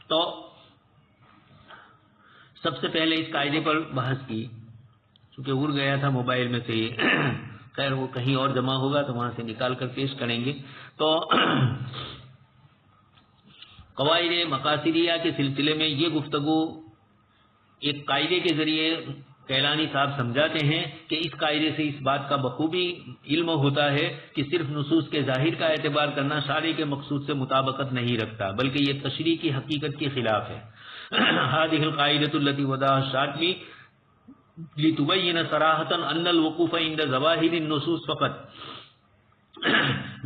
تو سب سے پہلے اس قاعدے پر بحث کی، چونکہ اڑ گیا تھا موبائل میں سے، خیر وہ کہیں اور جمع ہوگا تو وہاں سے نکال کر پیش کریں گے۔ تو قواعد مقاصدیہ کے سلسلے میں یہ گفتگو ایک قاعدے کے ذریعے کیلانی صاحب سمجھاتے ہیں کہ اس قاعدے سے اس بات کا بخوبی علم ہوتا ہے کہ صرف نصوص کے ظاہر کا اعتبار کرنا شارع کے مقصود سے مطابقت نہیں رکھتا، بلکہ یہ تشریع کی حقیقت کے خلاف ہے۔ هذه القاعدة التي وضعها الشاطبي لتبين صراحة أن الوقوف عند ظواهر النصوص فقط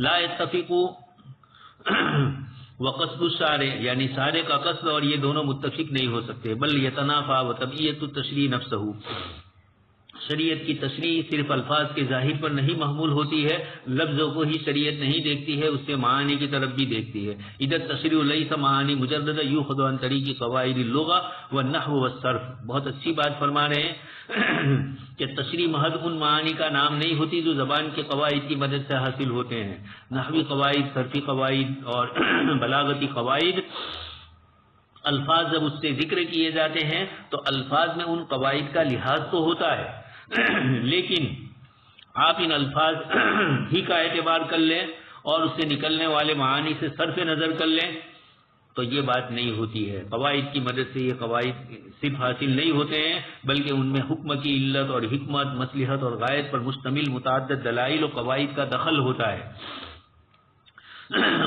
لا يتفق وقصد الشارع، یعنی شارع کا قصد اور یہ دونوں متفق نہیں ہو سکتے، بل یتنافى وطبیعت التشریع نفسه، شریعت کی تشریع صرف الفاظ کے ظاہر پر نہیں محمول ہوتی ہے، لفظوں کو ہی شریعت نہیں دیکھتی ہے، اس سے معانی کی طرف بھی دیکھتی ہے۔ اذا التشریع لیس معانی مجردہ یؤخذ عن طریق قواعد اللغة والنحو والصرف، بہت اچھی بات فرما رہے ہیں کہ تشریع محض ان معانی کا نام نہیں ہوتی جو زبان کے قواعد کی مدد سے حاصل ہوتے ہیں، نحوی قواعد، صرفی قواعد اور بلاغتی قواعد۔ الفاظ جب اس سے ذکر کیے جاتے ہیں تو الفاظ میں ان قواعد کا لحاظ تو ہوتا ہے، لیکن آپ ان الفاظ ہی کا اعتبار کر لیں اور اس سے نکلنے والے معانی سے صرف نظر کر لیں تو یہ بات نہیں ہوتی ہے۔ قواعد کی مدد سے یہ قواعد صرف حاصل نہیں ہوتے ہیں، بلکہ ان میں حکم کی علت اور حکمت، مصلحت اور غایت پر مشتمل متعدد دلائل و قواعد کا دخل ہوتا ہے۔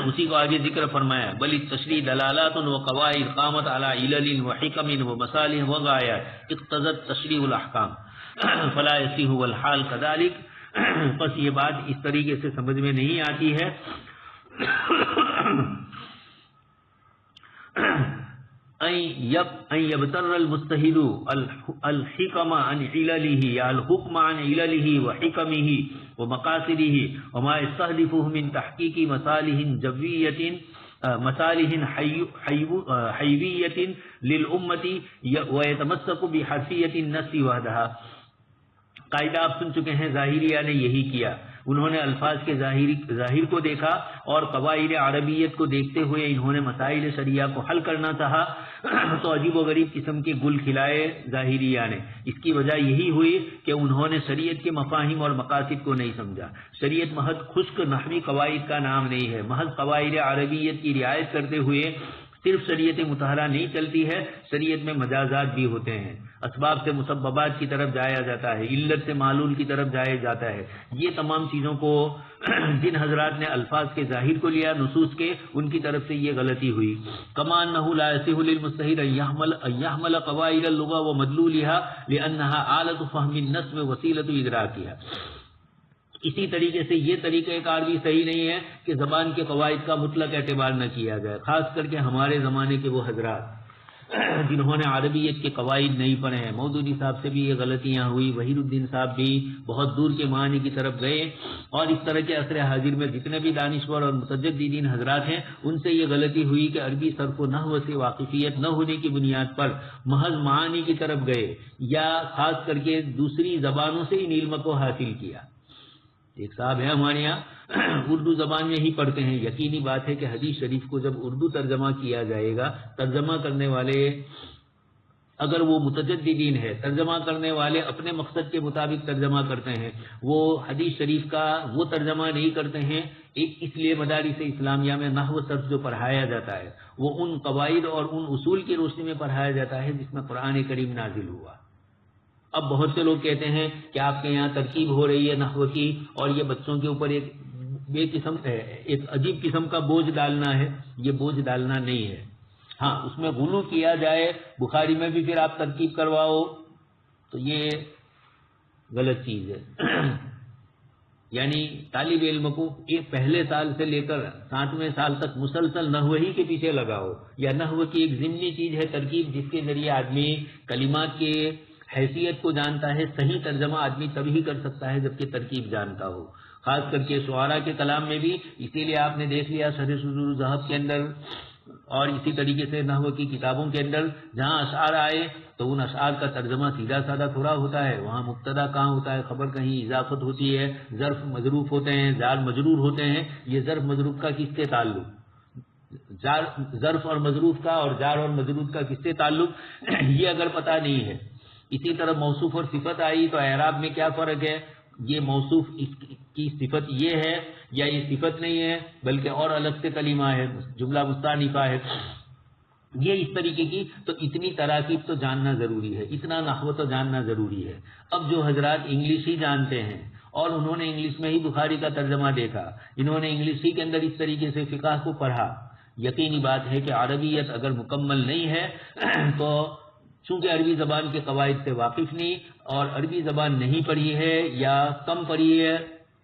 اسی کو آگے ذکر فرمایا، بل التشریع دلالات و قواعد قامت علی علل و حکم و مصالح و غایات اقتضت تشریع الاحکام فلا یصح والحال كذلك، بس یہ بات اس طریقے سے سمجھ میں نہیں آتی ہے ان يبتر المجتہد الحکم عن علله یا الحکم عن علله وحکمه ومقاصده وما يستهدفه من تحقیق مصالح جویة مصالح حیویة للأمة ويتمسك بحرفیة النص وحدها۔ قاعدہ آپ سن چکے ہیں، ظاہریہ نے یہی کیا، انہوں نے الفاظ کے ظاہر کو دیکھا اور قواعد عربیت کو دیکھتے ہوئے انہوں نے مسائل شریعہ کو حل کرنا چاہا تو عجیب و غریب قسم کے گل کھلائے ظاہریہ نے۔ اس کی وجہ یہی ہوئی کہ انہوں نے شریعت کے مفاہیم اور مقاصد کو نہیں سمجھا۔ شریعت محض خشک نحوی قواعد کا نام نہیں ہے، محض قواعد عربیت کی رعایت کرتے ہوئے صرف شریعت مطہرہ نہیں چلتی ہے، شریعت میں مجازات بھی ہوتے ہیں، اسباب سے مسببات کی طرف جایا جاتا ہے، علت سے معلول کی طرف جایا جاتا ہے۔ یہ تمام چیزوں کو جن حضرات نے الفاظ کے ظاہر کو لیا نصوص کے، ان کی طرف سے یہ غلطی ہوئی۔ کما انه لا يصح للمجتہد ان يحمل قواعد اللغة ومدلولها لانها آلة فهم النص ووسیلة ادراکها، اسی طریقے سے یہ طریقہ کار بھی صحیح نہیں ہے کہ زبان کے قواعد کا مطلق اعتبار نہ کیا جائے، خاص کر کے ہمارے زمانے کے وہ حضرات جنہوں نے عربیت کے قواعد نہیں پڑھے ہیں۔ مودودی صاحب سے بھی یہ غلطیاں ہوئی، وحید الدین صاحب بھی بہت دور کے معانی کی طرف گئے، اور اس طرح کے عصر حاضر میں جتنے بھی دانشور اور متجددین حضرات ہیں ان سے یہ غلطی ہوئی کہ عربی صرف و نحو سے واقفیت نہ ہونے کی بنیاد پر محض معانی کی طرف گئے، یا خاص کر کے دوسری زبانوں سے ان علم کو حاصل کیا۔ ایک صاحب ہے ہمارے یہاں اردو زبان میں ہی پڑھتے ہیں، یقینی بات ہے کہ حدیث شریف کو جب اردو ترجمہ کیا جائے گا، ترجمہ کرنے والے اگر وہ متجددین ہے، ترجمہ کرنے والے اپنے مقصد کے مطابق ترجمہ کرتے ہیں، وہ حدیث شریف کا وہ ترجمہ نہیں کرتے ہیں۔ اس لیے مدارس اسلامیہ میں نحو صرف جو پڑھایا جاتا ہے وہ ان قواعد اور ان اصول کی روشنی میں پڑھایا جاتا ہے جس میں قرآن کریم نازل ہوا۔ اب بہت سے لوگ کہتے ہیں کہ آپ کے یہاں ترکیب ہو رہی ہے نحو کی، اور یہ بچوں کے اوپر ایک عجیب قسم کا بوجھ ڈالنا ہے۔ یہ بوجھ ڈالنا نہیں ہے، ہاں اس میں غلو کیا جائے، بخاری میں بھی پھر آپ ترکیب کرواؤ تو یہ غلط چیز ہے۔ یعنی طالب علم کو ایک پہلے سال سے لے کر 7ویں سال تک مسلسل نحو ہی کے پیچھے لگاؤ، یا نحو کی ایک ضمنی چیز ہے ترکیب، جس کے ذریعے آدمی کلمات کے حیثیت کو جانتا ہے۔ صحیح ترجمہ آدمی تبھی کر سکتا ہے جبکہ ترکیب جانتا ہو، خاص کر کے شعراء کے کلام میں بھی۔ اسی لیے آپ نے دیکھ لیا شرح صدور الذہب کے اندر اور اسی طریقے سے نحو کی کتابوں کے اندر جہاں اشعار آئے تو ان اشعار کا ترجمہ سیدھا سادہ تھوڑا ہوتا ہے، وہاں مبتدا کہاں ہوتا ہے، خبر کہیں اضافت ہوتی ہے، ظرف مظروف ہوتے ہیں، جار مجرور ہوتے ہیں۔ یہ ظرف مجرور کا کس سے تعلق؟ ظرف اور مظروف کا اور جار اور مجرور کا کس سے تعلق یہ اگر پتہ نہیں ہے. اسی طرح موصوف اور صفت آئی تو اعراب میں کیا فرق ہے, یہ موصوف کی صفت یہ ہے یا یہ صفت نہیں ہے بلکہ اور الگ سے کلمہ ہے, جملہ مستانفہ ہے, یہ اس طریقے کی. تو اتنی تراکیب تو جاننا ضروری ہے, اتنا نحو تو جاننا ضروری ہے. اب جو حضرات انگلش ہی جانتے ہیں اور انہوں نے انگلش میں ہی بخاری کا ترجمہ دیکھا, انہوں نے انگلش ہی کے اندر اس طریقے سے فقہ کو پڑھا, یقینی بات ہے کہ عربیت اگر مکمل نہیں ہے تو چونکہ عربی زبان کے قواعد سے واقف نہیں اور عربی زبان نہیں پڑھی ہے یا کم پڑھی ہے,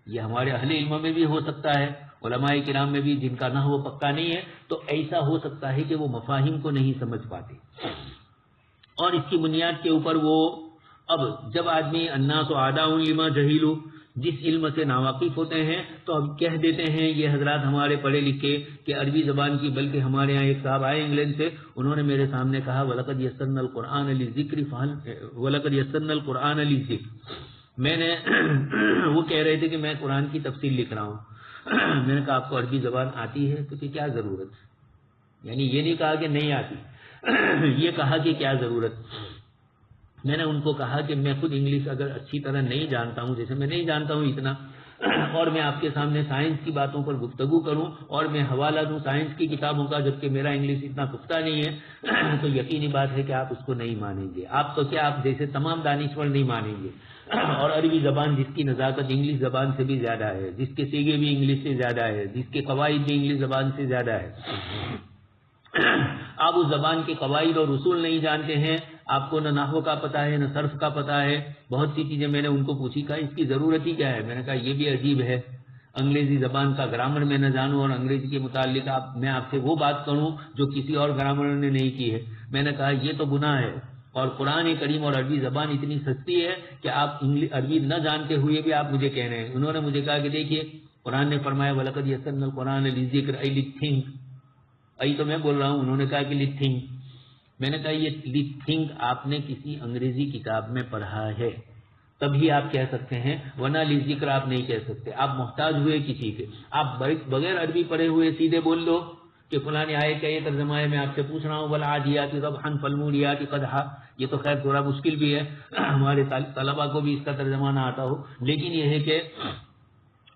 یہ ہمارے اہل علم میں بھی ہو سکتا ہے, علماء کرام میں بھی جن کا نحو پکا نہیں ہے, تو ایسا ہو سکتا ہے کہ وہ مفاہیم کو نہیں سمجھ پاتے اور اس کی بنیاد کے اوپر وہ اب جب آدمی الناس اعداء لما جہلوا جس علم سے ناواقف ہوتے ہیں تو اب کہہ دیتے ہیں یہ حضرات ہمارے پڑھے لکھے کہ عربی زبان کی, بلکہ ہمارے ہاں ایک صاحب آئے انگلینڈ سے, انہوں نے میرے سامنے کہا وَلَقَدْ يَسَّرْنَا الْقُرْآنَ لِلذِّكْرِ وَلَقَدْ يَسَّرْنَا الْقُرْآنَ لِلذِّكْرِ. میں نے وہ کہہ رہے تھے کہ میں قرآن کی تفسیر لکھ رہا ہوں. میں نے کہا آپ کو عربی زبان آتی ہے؟ تو کہ کیا ضرورت, یعنی یہ نہیں کہا کہ نہیں آتی, یہ کہا کہ کیا ضرورت. میں نے ان کو کہا کہ میں خود انگلش اگر اچھی طرح نہیں جانتا ہوں, جیسے میں نہیں جانتا ہوں اتنا, اور میں آپ کے سامنے سائنس کی باتوں پر گفتگو کروں اور میں حوالہ دوں سائنس کی کتابوں کا جبکہ میرا انگلش اتنا پختہ نہیں ہے, تو یقینی بات ہے کہ آپ اس کو نہیں مانیں گے. آپ تو کیا, آپ جیسے تمام دانشور نہیں مانیں گے. اور عربی زبان جس کی نزاکت انگلش زبان سے بھی زیادہ ہے, جس کے سیگے بھی انگلش سے زیادہ ہے, جس کے قواعد بھی انگلش زبان سے زیادہ ہے, آپ اس زبان کے قواعد اور اصول نہیں جانتے ہیں, آپ کو نہ نحو کا پتہ ہے نہ صرف کا پتہ ہے. بہت سی چیزیں میں نے ان کو پوچھی, کہا اس کی ضرورت ہی کیا ہے. میں نے کہا یہ بھی عجیب ہے, انگریزی زبان کا گرامر میں نہ جانوں اور انگریزی کے متعلق میں آپ سے وہ بات کروں جو کسی اور گرامر نے نہیں کی ہے. میں نے کہا یہ تو گناہ ہے, اور قرآن کریم اور عربی زبان اتنی سستی ہے کہ آپ عربی نہ جانتے ہوئے بھی آپ مجھے کہہ رہے ہیں. انہوں نے مجھے کہا کہ دیکھیے قرآن نے فرمایا وَلَقَدْ يَسَّرْنَا الْقُرْآنَ لِلذِّكْرِ أَيْ لِلتِّنْكِ, ای تو میں بول رہا ہوں, انہوں نے کہا کہ لِتِّنْک. میں نے کہا یہ لِتِّنْک آپ نے کسی انگریزی کتاب میں پڑھا ہے تبھی آپ کہہ سکتے ہیں, ورنہ لِذِّکْر آپ نہیں کہہ سکتے. آپ محتاج ہوئے کسی کے, آپ بغیر عربی پڑھے ہوئے سیدھے بول دو کہ فلانی آیت کا یہ ترجمہ ہے. میں آپ سے پوچھ رہا ہوں وَالْعَادِيَاتِ ضَبْحًا فَالْمُورِيَاتِ قَدْحًا, یہ تو خیر تھوڑا مشکل بھی ہے, ہمارے طلباء کو بھی اس کا ترجمہ نہ آتا ہو, لیکن یہ ہے کہ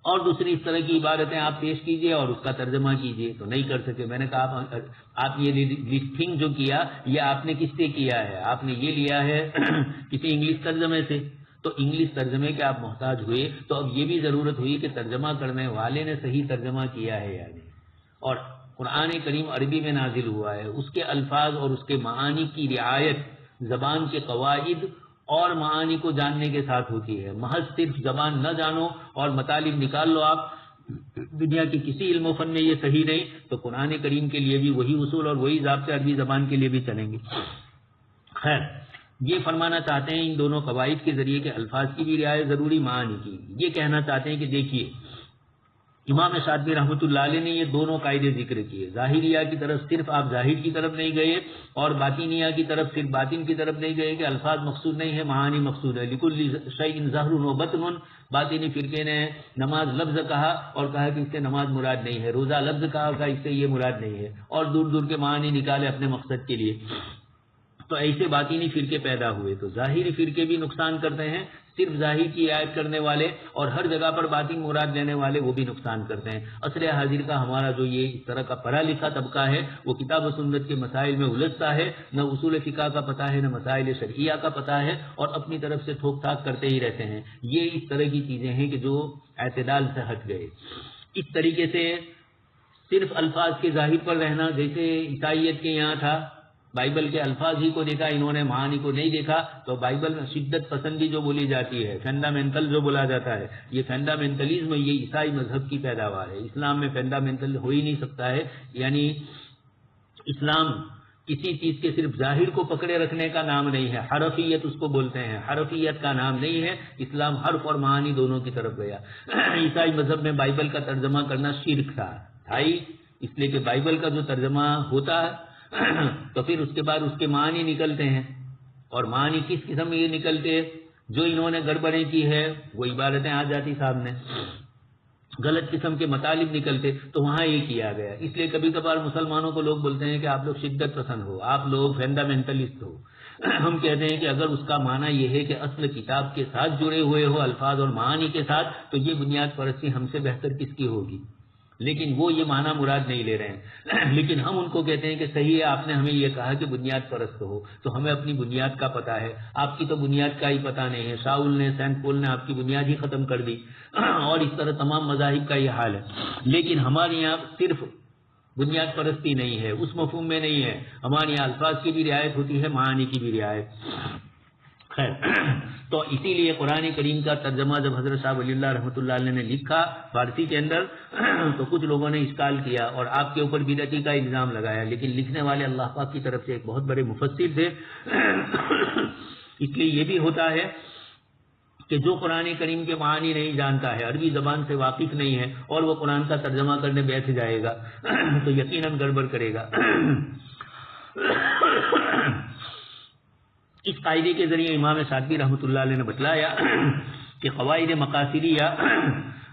اور دوسری اس طرح کی عبارتیں آپ پیش کیجئے اور اس کا ترجمہ کیجئے, تو نہیں کر سکے. میں نے کہا آپ یہ لسٹنگ جو کیا یہ آپ نے کس سے کیا ہے, آپ نے یہ لیا ہے کسی انگلش ترجمے سے, تو انگلش ترجمے کے آپ محتاج ہوئے, تو اب یہ بھی ضرورت ہوئی کہ ترجمہ کرنے والے نے صحیح ترجمہ کیا ہے یا نہیں. اور قرآن کریم عربی میں نازل ہوا ہے, اس کے الفاظ اور اس کے معانی کی رعایت زبان کے قواعد اور معانی کو جاننے کے ساتھ ہوتی ہے. محض صرف زبان نہ جانو اور مطالب نکال لو آپ, دنیا کے کسی علم و فن میں یہ صحیح نہیں. تو قرآن کریم کے لیے بھی وہی اصول اور وہی ضابطے عربی زبان کے لیے بھی چلیں گے. خیر, یہ فرمانا چاہتے ہیں ان دونوں قواعد کے ذریعے کہ الفاظ کی بھی رعایت ضروری, معانی کی. یہ کہنا چاہتے ہیں کہ دیکھیے امام شاطبی رحمۃ اللہ علیہ نے یہ دونوں قاعدے ذکر کیے. ظاہریہ کی طرف صرف آپ ظاہر کی طرف نہیں گئے اور باطنیہ کی طرف صرف باطن کی طرف نہیں گئے کہ الفاظ مقصود نہیں ہے, معانی مقصود ہے. لکل شیء ظاہر و باطن, باطنی فرقے نے نماز لفظ کہا اور کہا کہ اس سے نماز مراد نہیں ہے, روزہ لفظ کہا اور کہا اس سے یہ مراد نہیں ہے, اور دور دور کے معانی نکالے اپنے مقصد کے لیے. تو ایسے باطنی فرقے پیدا ہوئے. تو ظاہری فرقے بھی نقصان کرتے ہیں, صرف ظاہر کی رعایت کرنے والے اور ہر جگہ پر باطن مراد لینے والے وہ بھی نقصان کرتے ہیں. عصر حاضر کا ہمارا جو یہ اس طرح کا پڑھا لکھا طبقہ ہے وہ کتاب و سنت کے مسائل میں الجھتا ہے, نہ اصول فقہ کا پتہ ہے نہ مسائل شرعیہ کا پتہ ہے, اور اپنی طرف سے ٹھوک ٹھاک کرتے ہی رہتے ہیں. یہ اس طرح کی چیزیں ہیں کہ جو اعتدال سے ہٹ گئے. اس طریقے سے صرف الفاظ کے ظاہر پر رہنا, جیسے عیسائیت کے یہاں تھا, بائبل کے الفاظ ہی کو دیکھا, انہوں نے معانی کو نہیں دیکھا. تو بائبل میں شدت پسندی جو بولی جاتی ہے, فنڈامنٹل جو بولا جاتا ہے, یہ فنڈامنٹلزم یہ عیسائی مذہب کی پیداوار ہے. اسلام میں فنڈامنٹل ہو ہی نہیں سکتا ہے. یعنی اسلام کسی چیز کے صرف ظاہر کو پکڑے رکھنے کا نام نہیں ہے, حرفیت اس کو بولتے ہیں, حرفیت کا نام نہیں ہے. اسلام حرف اور معانی دونوں کی طرف گیا. عیسائی مذہب میں بائبل کا ترجمہ کرنا شرک تھا, اس لیے کہ بائبل کا جو ترجمہ ہوتا ہے تو پھر اس کے بعد اس کے معنی نکلتے ہیں, اور معنی کس قسم میں یہ نکلتے, جو انہوں نے گڑبڑیں کی ہے وہ عبارتیں آ جاتی سامنے. غلط قسم کے مطالب نکلتے تو وہاں یہ کیا گیا. اس لیے کبھی کبھار مسلمانوں کو لوگ بولتے ہیں کہ آپ لوگ شدت پسند ہو، آپ لوگ فنڈامنٹلسٹ ہو. ہم کہتے ہیں کہ اگر اس کا معنی یہ ہے کہ اصل کتاب کے ساتھ جڑے ہوئے ہو، الفاظ اور معانی کے ساتھ، تو یہ بنیاد پرستی ہم سے بہتر کس کی ہوگی. لیکن وہ یہ معنی مراد نہیں لے رہے ہیں. لیکن ہم ان کو کہتے ہیں کہ صحیح ہے، آپ نے ہمیں یہ کہا کہ بنیاد پرست ہو، تو ہمیں اپنی بنیاد کا پتہ ہے، آپ کی تو بنیاد کا ہی پتہ نہیں ہے. شاول نے، سینٹ پول نے آپ کی بنیاد ہی ختم کر دی، اور اس طرح تمام مذاہب کا یہ حال ہے. لیکن ہمارے یہاں صرف بنیاد پرستی نہیں ہے، اس مفہوم میں نہیں ہے. ہمارے یہاں الفاظ کی بھی رعایت ہوتی ہے، معانی کی بھی رعایت. خیر، تو اسی لیے قرآن کریم کا ترجمہ جب حضرت صاحب ولی اللہ رحمۃ اللہ علیہ نے لکھا فارسی کے اندر، تو کچھ لوگوں نے اشکال کیا اور آپ کے اوپر بدعتی کا الزام لگایا. لیکن لکھنے والے اللہ پاک کی طرف سے ایک بہت بڑے مفسر تھے. اس لیے یہ بھی ہوتا ہے کہ جو قرآن کریم کے معانی نہیں جانتا ہے، عربی زبان سے واقف نہیں ہے، اور وہ قرآن کا ترجمہ کرنے بیٹھ جائے گا تو یقیناً گڑبڑ کرے گا. اس قاعدے کے ذریعے امام شاطبی رحمۃ اللہ علیہ نے بتلایا کہ قواعد مقاصدیہ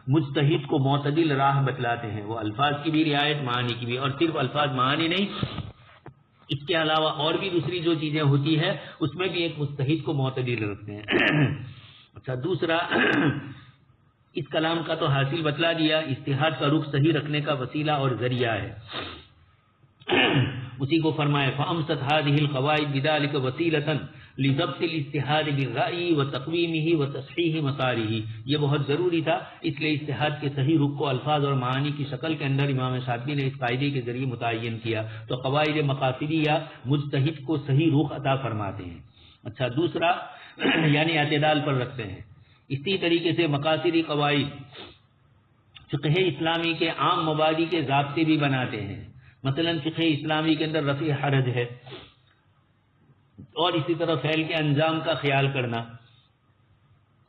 مجتہد کو معتدل راہ بتلاتے ہیں. وہ الفاظ کی بھی رعایت، معانی کی بھی، اور صرف الفاظ معانی نہیں، اس کے علاوہ اور بھی دوسری جو چیزیں ہوتی ہے اس میں بھی ایک مجتہد کو معتدل رکھتے ہیں. اچھا، دوسرا، اس کلام کا تو حاصل بتلا دیا، اجتہاد کا رخ صحیح رکھنے کا وسیلہ اور ذریعہ ہے. اسی کو فرمائے فَأَمْسَتْ هَذِهِ الْقَوَائِدُ بِذَلِكَ وَسِيلَةً لِضَبْطِ الْاجْتِهَادِ بِالرَّأْيِ وَتَقْوِيمِهِ وَتَصْحِيحِ مَصَارِهِ. یہ بہت ضروری تھا، اس لیے اجتہاد کے صحیح رخ کو الفاظ اور معانی کی شکل کے اندر امام شاطبی نے اس قاعدے کے ذریعے متعین کیا. تو قواعد مقاصدیہ مجتہد کو صحیح رخ عطا فرماتے ہیں. اچھا، دوسرا یعنی اعتدال پر رکھتے ہیں. اسی طریقے سے مقاصدی قواعد فقہ اسلامی کے عام مبادی کے ضابطے بھی بناتے ہیں. مثلا فقہ اسلامی کے اندر رفع حرج ہے، اور اسی طرح فعل کے انجام کا خیال کرنا.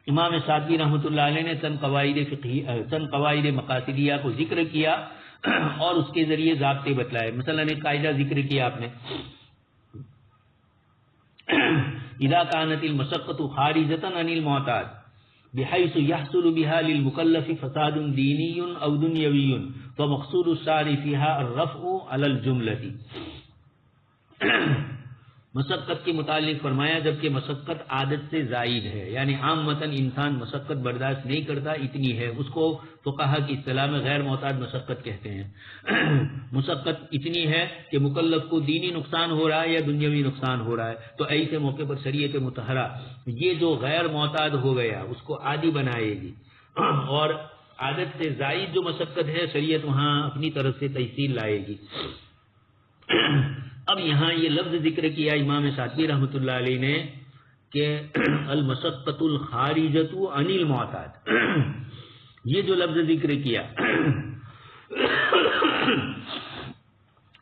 امام شاطبی رحمۃ اللہ علیہ نے چند قواعد مقاصدیہ کو ذکر کیا اور اس کے ذریعے ضابطے بتلائے. مثلا ایک قاعدہ ذکر کیا آپ نے، اذا كانت المشقة خارجة عن المعتاد بحيث يحصل بها للمكلف فساد ديني او دنيوي فمقصود الشارع فيها الرفع على الجملة. مشقت کے متعلق فرمایا جبکہ مشقت عادت سے زائد ہے، یعنی عام متن انسان مشقت برداشت نہیں کرتا، اتنی ہے، اس کو فقہا کی اصطلاح میں غیر معتاد مشقت کہتے ہیں. مشقت اتنی ہے کہ مکلف کو دینی نقصان ہو رہا ہے یا دنیاوی نقصان ہو رہا ہے، تو ایسے موقع پر شریعت مطہرہ یہ جو غیر معتاد ہو گیا اس کو عادی بنائے گی، اور عادت سے زائد جو مشقت ہے شریعت وہاں اپنی طرف سے تحصیل لائے گی. اب یہاں یہ لفظ ذکر کیا امام شاطبی رحمۃ اللہ علیہ نے کہ المشقۃ الخارجۃ عن المعتاد، یہ جو لفظ ذکر کیا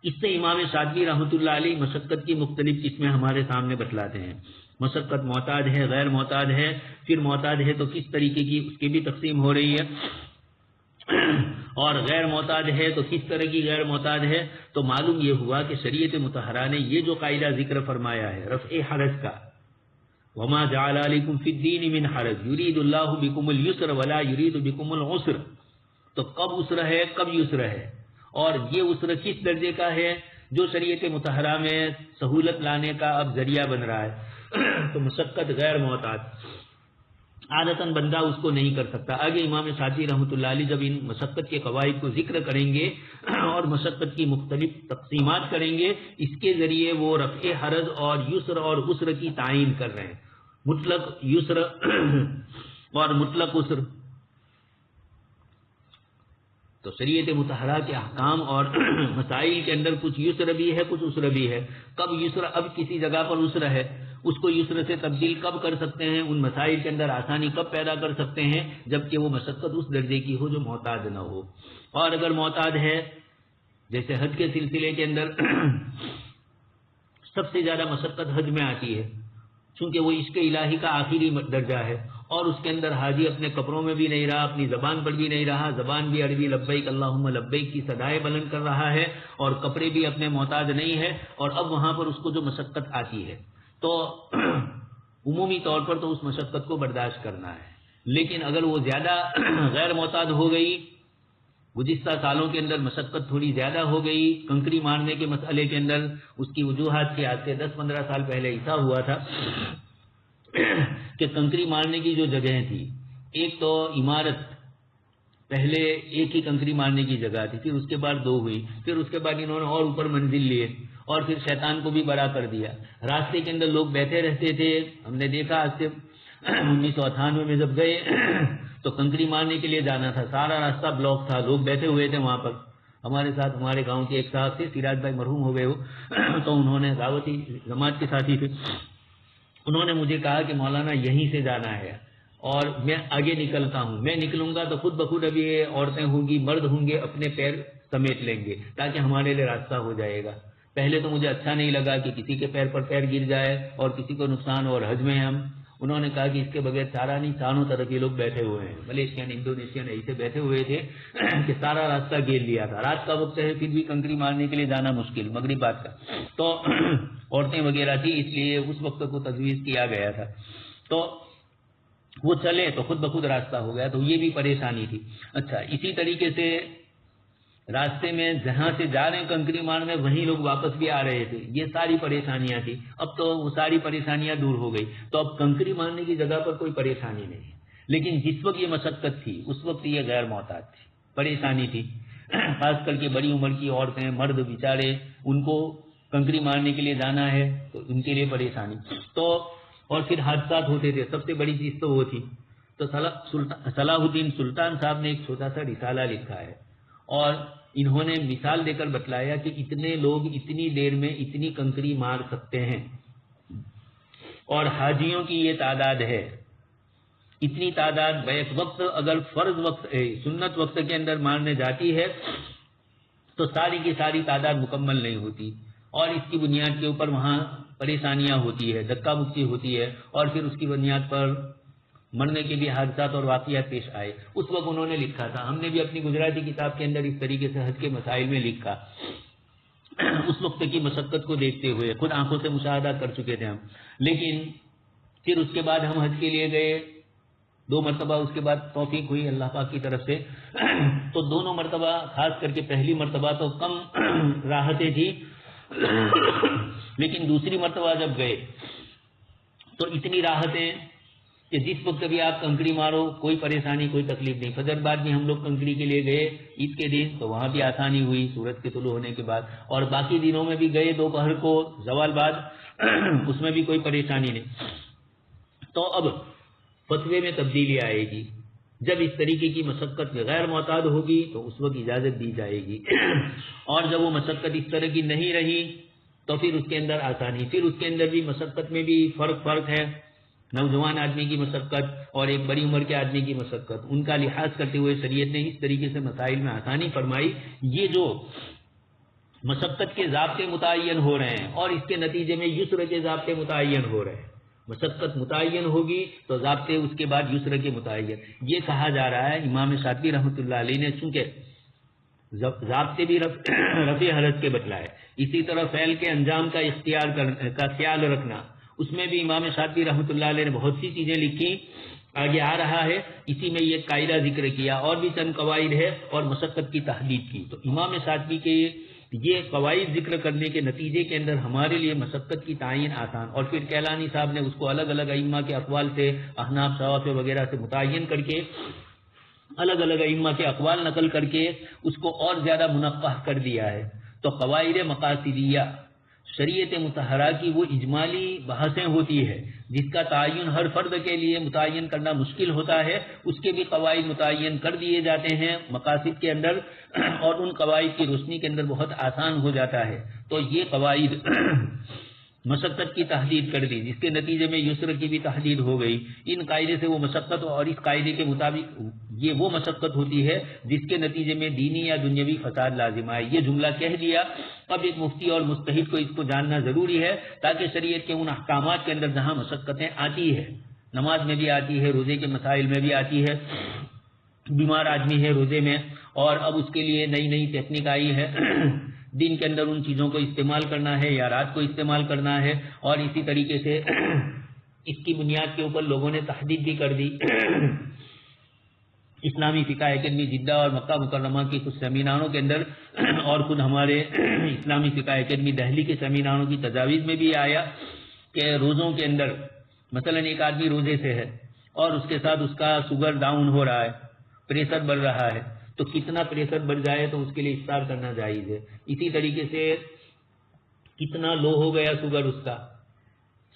اس سے امام شاطبی رحمۃ اللہ علیہ مشقت کی مختلف قسمیں ہمارے سامنے بتلاتے ہیں. مشقت معتاد ہے، غیر معتاد ہے، پھر معتاد ہے تو کس طریقے کی اس کی بھی تقسیم ہو رہی ہے، اور غیر معتاد ہے تو کس طرح کی غیر معتاد ہے. تو معلوم یہ ہوا کہ شریعت مطہرہ نے یہ جو قاعدہ ذکر فرمایا ہے رفع حرج کا، وما جعل علیکم فی الدین من حرج یرید اللہ بکم اليسر ولا یرید بکم العسر، تو کب عسر ہے کب یسر ہے، اور یہ عسر کس درجے کا ہے جو شریعت مطہرہ میں سہولت لانے کا اب ذریعہ بن رہا ہے. تو مشقت غیر معتاد عادتاً بندہ اس کو نہیں کر سکتا. آگے امام شاطبی رحمۃ اللہ علیہ جب ان مشقت کے قواعد کو ذکر کریں گے اور مشقت کی مختلف تقسیمات کریں گے، اس کے ذریعے وہ رفع حرج اور یسر اور عسر کی تعین کر رہے ہیں. مطلق یسر اور مطلق عسر، تو شریعت مطہرہ کے احکام اور مسائل کے اندر کچھ یسر بھی ہے کچھ عسر بھی ہے. کب یسر، اب کسی جگہ پر عسر ہے اس کو یسر سے تبدیل کب کر سکتے ہیں، ان مسائل کے اندر آسانی کب پیدا کر سکتے ہیں جبکہ وہ مشقت اس درجے کی ہو جو معتاد نہ ہو. اور اگر معتاد ہے، جیسے حج کے سلسلے کے اندر سب سے زیادہ مشقت حج میں آتی ہے، چونکہ وہ عشق الہی کا آخری درجہ ہے، اور اس کے اندر حاجی اپنے کپڑوں میں بھی نہیں رہا، اپنی زبان پر بھی نہیں رہا، زبان بھی عربی لبیک اللہم لبیک کی صدائے بلند کر رہا ہے، اور کپڑے بھی اپنے محتاج نہیں ہے، اور اب وہاں پر اس کو جو مشقت آتی ہے تو عمومی طور پر تو اس مشقت کو برداشت کرنا ہے. لیکن اگر وہ زیادہ غیر معتاد ہو گئی گزشتہ سالوں کے اندر مشقت تھوڑی زیادہ ہو گئی کنکری مارنے کے مسئلے کے اندر. اس کی وجوہات کی آج سے 10-15 سال پہلے ایسا ہوا تھا کہ کنکری مارنے کی جو جگہیں تھی، ایک تو عمارت پہلے ایک ہی کنکری مارنے کی جگہ تھی، پھر اس کے بعد 2 ہوئی، پھر اس کے بعد انہوں نے اور اوپر منزل لیے اور پھر شیطان کو بھی بڑا کر دیا. راستے کے اندر لوگ بیٹھے رہتے تھے. ہم نے دیکھا آج سے 1998 میں جب گئے تو کنکری مارنے کے لیے جانا تھا، سارا راستہ بلاک تھا، لوگ بیٹھے ہوئے تھے وہاں پر. ہمارے ساتھ ہمارے گاؤں کے ایک صاحب تھے، سراج بھائی، مرحوم ہو گئے وہ، تو انہوں نے دعوتی جماعت کے ساتھی تھے. انہوں نے مجھے کہا کہ مولانا یہیں سے جانا ہے اور میں آگے نکلتا ہوں. میں نکلوں گا تو خود بخود ابھی یہ عورتیں ہوں گی، مرد ہوں گے، اپنے پیر سمیٹ لیں گے تاکہ ہمارے لیے راستہ ہو جائے گا. پہلے تو مجھے اچھا نہیں لگا کہ کسی کے پیر پر پیر گر جائے اور کسی کو نقصان، اور حج میں ہم. انہوں نے کہا کہ اس کے بغیر چارہ نہیں، چاروں طرف یہ لوگ بیٹھے ہوئے ہیں، ملیشین، انڈونیشین ایسے بیٹھے ہوئے تھے کہ سارا راستہ گھیر لیا تھا. رات کا وقت ہے، پھر بھی کنکری مارنے کے لیے جانا مشکل، مغرب بعد کا، تو عورتیں وغیرہ تھی، اس لیے اس وقت کو تجویز کیا گیا تھا. تو وہ چلے تو خود بخود راستہ ہو گیا، تو یہ بھی پریشانی تھی. اچھا، اسی طریقے سے راستے میں جہاں سے جا رہے ہیں کنکری مارنے، وہیں لوگ واپس بھی آ رہے تھے. یہ ساری پریشانیاں تھی. اب تو وہ ساری پریشانیاں دور ہو گئی، تو اب کنکری مارنے کی جگہ پر کوئی پریشانی نہیں ہے. لیکن جس وقت یہ مشقت تھی اس وقت یہ غیر معتاد تھی، پریشانی تھی. خاص کر کے بڑی عمر کی عورتیں، مرد بیچارے، ان کو کنکری مارنے کے لیے جانا ہے تو ان کے لیے پریشانی. تو اور پھر حادثات ہوتے تھے. سب سے بڑی چیز تو وہ تھی. تو صلاح الدین سلطان صاحب نے ایک چھوٹا سا رسالہ لکھا ہے اور انہوں نے مثال دے کر بتلایا کہ اتنے لوگ اتنی دیر میں اتنی کنکری مار سکتے ہیں، اور حاجیوں کی یہ تعداد ہے. اتنی تعداد بیک وقت اگر فرض وقت سنت وقت کے اندر مارنے جاتی ہے تو ساری کی ساری تعداد مکمل نہیں ہوتی، اور اس کی بنیاد کے اوپر وہاں پریشانیاں ہوتی ہے، دھکا مکی ہوتی ہے، اور پھر اس کی بنیاد پر مرنے کے بھی حادثات اور واقعات پیش آئے. اس وقت انہوں نے لکھا تھا. ہم نے بھی اپنی گجراتی کتاب کے اندر اس طریقے سے حج کے مسائل میں لکھا. اس وقت کی مشقت کو دیکھتے ہوئے خود آنکھوں سے مشاہدہ کر چکے تھے ہم. لیکن پھر اس کے بعد ہم حج کے لیے گئے 2 مرتبہ. اس کے بعد توفیق ہوئی اللہ پاک کی طرف سے. تو دونوں مرتبہ، خاص کر کے پہلی مرتبہ تو کم راحتیں تھی، لیکن دوسری مرتبہ جب گئے تو اتنی راحتیں کہ جس وقت بھی آپ کنکری مارو کوئی پریشانی، کوئی تکلیف نہیں. فجر بعد بھی ہم لوگ کنکری کے لیے گئے عید کے دن، تو وہاں بھی آسانی ہوئی سورج کے طلوع ہونے کے بعد. اور باقی دنوں میں بھی گئے دوپہر کو زوال بعد، اس میں بھی کوئی پریشانی نہیں. تو اب فتوے میں تبدیلی آئے گی. جب اس طریقے کی مشقت غیر معتاد ہوگی تو اس وقت اجازت دی جائے گی، اور جب وہ مشقت اس طرح کی نہیں رہی تو پھر اس کے اندر آسانی. پھر اس کے اندر بھی مشقت میں بھی فرق ہے. نوجوان آدمی کی مشقت اور ایک بڑی عمر کے آدمی کی مشقت، ان کا لحاظ کرتے ہوئے شریعت نے اس طریقے سے مسائل میں آسانی فرمائی. یہ جو مشقت کے ضابطے متعین ہو رہے ہیں اور اس کے نتیجے میں یسر کے ضابطے متعین ہو رہے ہیں. مشقت متعین ہوگی تو ضابطے اس کے بعد یسر کے متعین. یہ کہا جا رہا ہے امام شاطبی رحمۃ اللہ علیہ نے چونکہ ضابطے بھی رفع حرج کے بتلائے، اسی طرح فعل کے انجام کا کا خیال رکھنا، اس میں بھی امام شاطبی رحمۃ اللہ علیہ نے بہت سی چیزیں لکھی. آگے آ رہا ہے اسی میں یہ قاعدہ ذکر کیا، اور بھی چند قواعد ہے اور مشقت کی تحدید کی. تو امام شاطبی کے یہ قواعد ذکر کرنے کے نتیجے کے اندر ہمارے لیے مشقت کی تعین آسان. اور پھر کیلانی صاحب نے اس کو الگ الگ ائمہ کے اقوال سے، احناف، شوافی وغیرہ سے متعین کر کے، الگ الگ ائمہ کے اقوال نقل کر کے اس کو اور زیادہ منقح کر دیا ہے. تو قواعد مقاصدیہ شریعت مطہرہ کی وہ اجمالی بحثیں ہوتی ہے جس کا تعین ہر فرد کے لیے متعین کرنا مشکل ہوتا ہے، اس کے بھی قواعد متعین کر دیے جاتے ہیں مقاصد کے اندر، اور ان قواعد کی روشنی کے اندر بہت آسان ہو جاتا ہے. تو یہ قواعد مشقت کی تحدید کر دی، جس کے نتیجے میں یسر کی بھی تحدید ہو گئی. ان قاعدے سے وہ مشقت، اور اس قاعدے کے مطابق یہ وہ مشقت ہوتی ہے جس کے نتیجے میں دینی یا دنیاوی فساد لازم آئے. یہ جملہ کہہ دیا. اب ایک مفتی اور مجتہد کو اس کو جاننا ضروری ہے تاکہ شریعت کے ان احکامات کے اندر جہاں مشقتیں آتی ہے، نماز میں بھی آتی ہے، روزے کے مسائل میں بھی آتی ہے، بیمار آدمی ہے روزے میں اور اب اس کے لیے نئی نئی ٹیکنیک آئی ہے، دن کے اندر ان چیزوں کو استعمال کرنا ہے یا رات کو استعمال کرنا ہے، اور اسی طریقے سے اس کی بنیاد کے اوپر لوگوں نے تحدید بھی کر دی اسلامی فقہ اکیڈمی جدہ اور مکہ مکرمہ کے کچھ سیمیناروں کے اندر اور خود ہمارے اسلامی فقہ اکیڈمی دہلی کے سیمیناروں کی تجاویز میں بھی آیا کہ روزوں کے اندر مثلا ایک آدمی روزے سے ہے اور اس کے ساتھ اس کا شوگر ڈاؤن ہو رہا ہے، پریشر بڑھ رہا ہے، تو کتنا پریشر بڑھ جائے تو اس کے لیے افطار کرنا جائز ہے. اسی طریقے سے کتنا لو ہو گیا شوگر اس کا،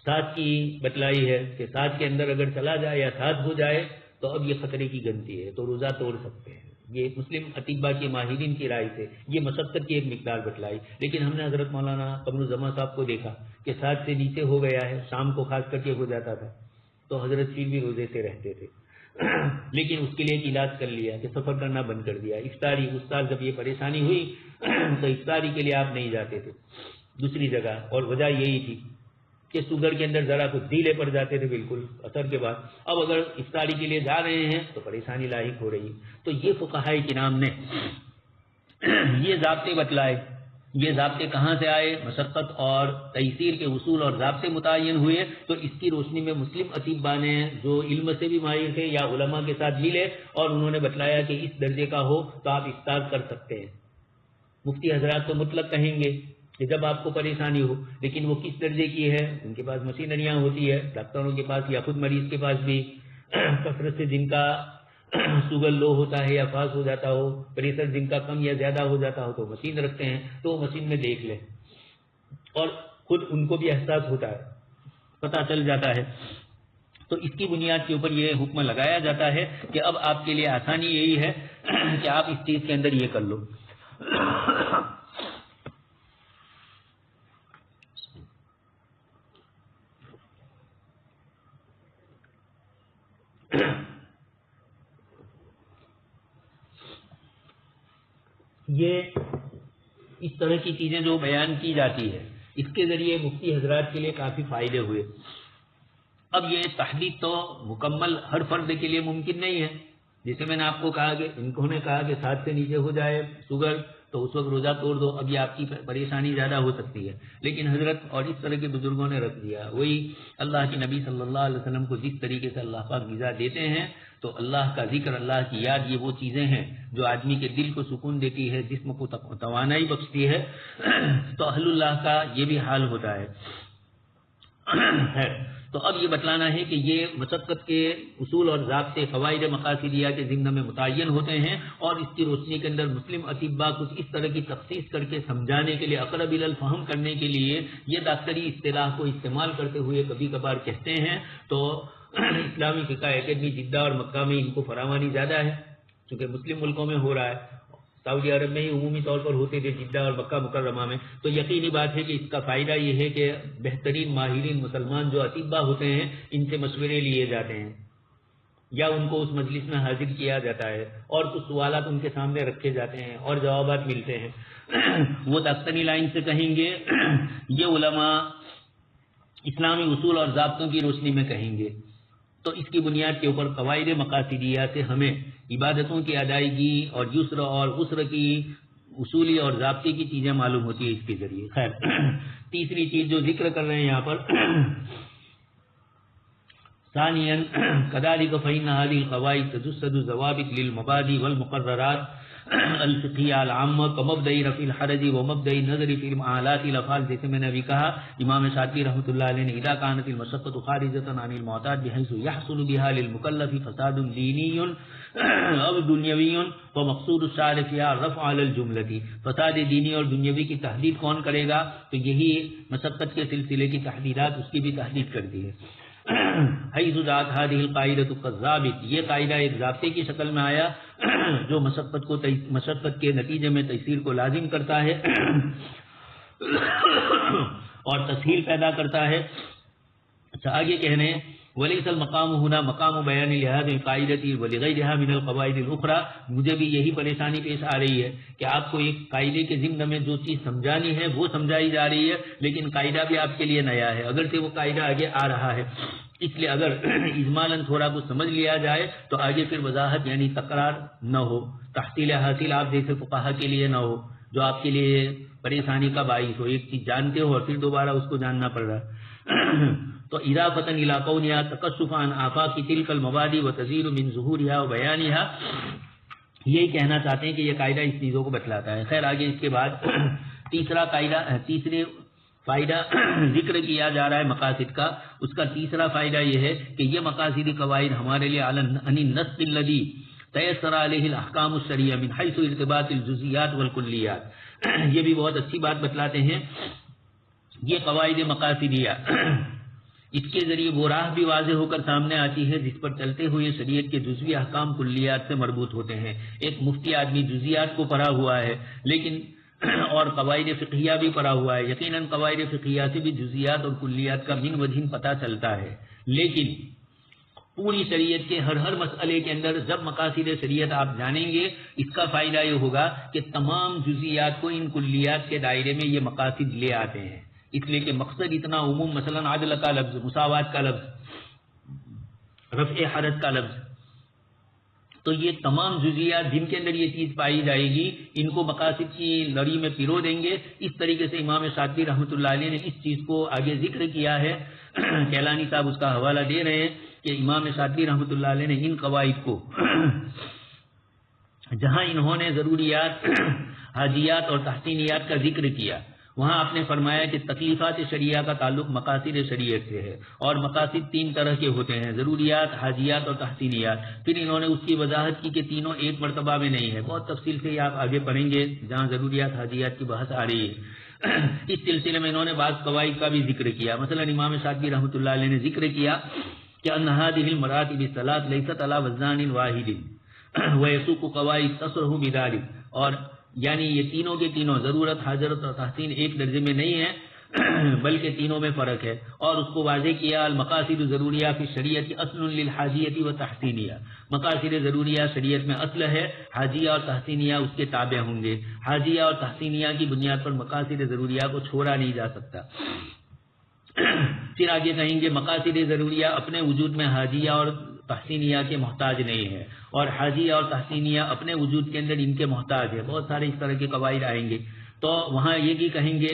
7 کی بتلائی ہے کہ 7 کے اندر اگر چلا جائے یا 7 ہو جائے تو اب یہ خطرے کی گنتی ہے، تو روزہ توڑ سکتے ہیں. یہ مسلم اطباء کے ماہرین کی رائے سے یہ مشقت کی ایک مقدار بتلائی. لیکن ہم نے حضرت مولانا قمر الزمان صاحب کو دیکھا کہ 7 سے نیچے ہو گیا ہے، شام کو خاص کر کے ہو جاتا تھا، تو حضرت پھر بھی روزے سے رہتے تھے. لیکن اس کے لیے ایک علاج کر لیا کہ سفر کرنا بند کر دیا. افطاری اس سال جب یہ پریشانی ہوئی تو افطاری کے لیے آپ نہیں جاتے تھے دوسری جگہ، اور وجہ یہی تھی کہ شوگر کے اندر ذرا کچھ ڈھیلے پڑ جاتے تھے بالکل اثر کے بعد. اب اگر افطاری کے لیے جا رہے ہیں تو پریشانی لاحق ہو رہی ہے. تو یہ فقہائے کرام نے یہ ضابطے بتلائے. یہ ضابطے کہاں سے آئے؟ مشقت اور تیسیر کے اصول اور ضابطے متعین ہوئے. تو اس کی روشنی میں مسلم اطباء نے جو علم سے بھی ماہر تھے یا علماء کے ساتھ ملے اور انہوں نے بتلایا کہ اس درجے کا ہو تو آپ افطار کر سکتے ہیں. مفتی حضرات تو مطلق کہیں گے کہ جب آپ کو پریشانی ہو، لیکن وہ کس درجے کی ہے؟ ان کے پاس مشینریاں ہوتی ہے، ڈاکٹروں کے پاس یا خود مریض کے پاس بھی کثرت سے جن کا شوگر لو ہوتا ہے یا فاسٹ ہو جاتا ہو، پریشر جن کا کم یا زیادہ ہو جاتا ہو، تو مشین رکھتے ہیں، تو وہ مشین میں دیکھ لیں اور خود ان کو بھی احساس ہوتا ہے، پتہ چل جاتا ہے. تو اس کی بنیاد کے اوپر یہ حکم لگایا جاتا ہے کہ اب آپ کے لیے آسانی یہی ہے کہ آپ اس چیز کے اندر یہ کر لو. یہ اس طرح کی چیزیں جو بیان کی جاتی ہے اس کے ذریعے مفتی حضرات کے لیے کافی فائدے ہوئے. اب یہ تحدید تو مکمل ہر فرد کے لیے ممکن نہیں ہے. جیسے میں نے آپ کو کہا کہ انہوں نے کہا کہ 7 سے نیچے ہو جائے شوگر تو اس وقت روزہ توڑ دو، اب یہ آپ کی پریشانی زیادہ ہو سکتی ہے. لیکن حضرت اور اس طرح کے بزرگوں نے رکھ دیا وہی اللہ کے نبی صلی اللہ علیہ وسلم کو جس طریقے سے اللہ پاک غذا دیتے ہیں، تو اللہ کا ذکر، اللہ کی یاد، یہ وہ چیزیں ہیں جو آدمی کے دل کو سکون دیتی ہے، جسم کو توانائی بخشتی ہے. تو اہل اللہ کا یہ بھی حال ہوتا ہے. تو اب یہ بتلانا ہے کہ یہ مشقت کے اصول اور ضابطے فوائد مقاصدیہ کے ضمن میں متعین ہوتے ہیں، اور اس کی روشنی کے اندر مسلم اطباء کچھ اس طرح کی تخصیص کر کے سمجھانے کے لیے، اقرب الفہم کرنے کے لیے یہ ڈاکٹری اصطلاح کو استعمال کرتے ہوئے کبھی کبھار کہتے ہیں. تو اسلامی فقہ اکیڈمی جدہ اور مکہ میں ان کو فراوانی زیادہ ہے، چونکہ مسلم ملکوں میں ہو رہا ہے. سعودی عرب میں ہی عمومی طور پر ہوتے تھے، جدہ اور مکہ مکرمہ میں. تو یقینی بات ہے کہ اس کا فائدہ یہ ہے کہ بہترین ماہرین مسلمان جو اطباء ہوتے ہیں ان سے مشورے لیے جاتے ہیں یا ان کو اس مجلس میں حاضر کیا جاتا ہے اور کچھ سوالات ان کے سامنے رکھے جاتے ہیں اور جوابات ملتے ہیں. وہ ڈاکٹری لائن سے کہیں گے، یہ علماء اسلامی اصول اور ضابطوں کی روشنی میں کہیں گے. تو اس کی بنیاد کے اوپر قواعد مقاصدیہ سے ہمیں عبادتوں کی ادائیگی اور یسر اور عسر کی اصولی اور ضابطے کی چیزیں معلوم ہوتی ہیں اس کے ذریعے. خیر، تیسری چیز جو ذکر کر رہے ہیں یہاں پر، ثانیاً كذلك فإن هذه القواعد تجسد ضوابط للمبادئ والمقررات الفقهية العامة كمبدأ رفع الحرج ومبدأ النظر في المعالات الافعال. جیسے میں نے ابھی کہا، امام شاطبی رحمۃ اللہ علیہ نے اذا كانت المشقة خارجة عن المعتاد بحيث يحصل بها للمكلف فساد ديني او دنیوی ومقصود الشارع فيها الرفع على الجملة. فساد دینی اور دنیوی کی تحدید کون کرے گا؟ تو یہی مشقت کے سلسلے کی تحدیدات، اس کی بھی تحدید کر دی ہے. حیث ذات هذه القاعدة كالضابط، یہ قاعدہ ایک ضابطے کی شکل میں آیا جو مشقت کے نتیجے میں تیسیر کو لازم کرتا ہے اور تسہیل پیدا کرتا ہے. اچھا، آگے کہنے ولیس المقام هنا مقام بیان لهذه القاعدة ولغيرها من القواعد الأخرى. مجھے بھی یہی پریشانی پیش آ رہی ہے کہ آپ کو ایک قاعدے کے ضمن میں جو چیز سمجھانی ہے وہ سمجھائی جا رہی ہے، لیکن قاعدہ بھی آپ کے لیے نیا ہے، اگرچہ وہ قاعدہ آگے آ رہا ہے. اس لیے اگر اجمالاً تھوڑا کچھ سمجھ لیا جائے تو آگے پھر وضاحت یعنی تکرار نہ ہو، تحصیل حاصل آپ جیسے فقہا کے لیے نہ ہو جو آپ کے لیے پریشانی کا باعث ہو. ایک چیز جانتے ہو اور پھر دوبارہ اس کو جاننا پڑ رہا ہے. تو اضافۃ الی کونہا تکشف عن آفاق تلک المبادی وتزید من ظہورها وبیانها، یہی کہنا چاہتے ہیں کہ یہ قاعدہ اس چیزوں کو بتلاتا ہے. خیر آگے اس کے بعد تیسرے فائدہ ذکر کیا جا رہا ہے مقاصد کا. اس کا تیسرا فائدہ یہ ہے کہ یہ مقاصدی قواعد ہمارے لیے عن النص الذی تیسر علیہ الاحکام الشرعیہ من حیث ارتباط الجزئیات والکلیات، یہ بھی بہت اچھی بات بتلاتے ہیں. یہ قواعد مقاصدیہ اس کے ذریعے وہ راہ بھی واضح ہو کر سامنے آتی ہے جس پر چلتے ہوئے شریعت کے جزوی احکام کلیات سے مربوط ہوتے ہیں. ایک مفتی آدمی جزیات کو پڑھا ہوا ہے لیکن اور قواعد فقہیہ بھی پڑھا ہوا ہے، یقیناً قواعد فقہیہ سے بھی جزیات اور کلیات کا من وجہ پتہ چلتا ہے، لیکن پوری شریعت کے ہر مسئلے کے اندر جب مقاصد شریعت آپ جانیں گے، اس کا فائدہ یہ ہوگا کہ تمام جزیات کو ان کلیات کے دائرے میں یہ مقاصد لے آتے ہیں. اس لیے کہ مقصد اتنا عموم، مثلا عدل کا لفظ، مساوات کا لفظ، رفع حرج کا لفظ، تو یہ تمام جزیات جن کے اندر یہ چیز پائی جائے گی ان کو مقاصد کی لڑی میں پیرو دیں گے. اس طریقے سے امام شاطبی رحمۃ اللہ علیہ نے اس چیز کو آگے ذکر کیا ہے. کیلانی صاحب اس کا حوالہ دے رہے ہیں کہ امام شاطبی رحمۃ اللہ علیہ نے ان قواعد کو جہاں انہوں نے ضروریات، حاجیات اور تحسینیات کا ذکر کیا، وہاں آپ نے فرمایا کہ تکلیفات شریعہ کا تعلق مقاصد شریعت سے ہے، اور مقاصد تین طرح کے ہوتے ہیں، ضروریات، حاجیات اور تحسینیات. پھر انہوں نے اس کی وضاحت کی کہ تینوں ایک مرتبہ میں نہیں ہے. بہت تفصیل سے آپ آگے پڑھیں گے جہاں ضروریات حاجیات کی بحث آ رہی ہے. اس سلسلے میں انہوں نے بعض قواعد کا بھی ذکر کیا. مثلا امام شاطبی رحمۃ اللہ علیہ نے ذکر کیا کہ ان هذه المراتب الثلاث ليست على وزن واحد ويسوق قواعد تصرح بذلك، اور یعنی یہ تینوں کے تینوں ضرورت، حاجت اور تحسین ایک درجے میں نہیں ہے بلکہ تینوں میں فرق ہے. اور اس کو واضح کیا المقاصد ضروریہ فی شریعت اصل للحاجیت و تحسینیہ، مقاصد ضروریہ شریعت میں اصل ہے، حاجیہ اور تحسینیہ اس کے تابع ہوں گے. حاجیہ اور تحسینیہ کی بنیاد پر مقاصد ضروریہ کو چھوڑا نہیں جا سکتا. پھر آگے کہیں گے مقاصد ضروریہ اپنے وجود میں حاجیہ اور تحسینیہ کے محتاج نہیں ہے، اور حاجیہ اور تحسینیہ اپنے وجود کے اندر ان کے محتاج ہے. بہت سارے اس طرح کے قواعد آئیں گے تو وہاں یہ بھی کہیں گے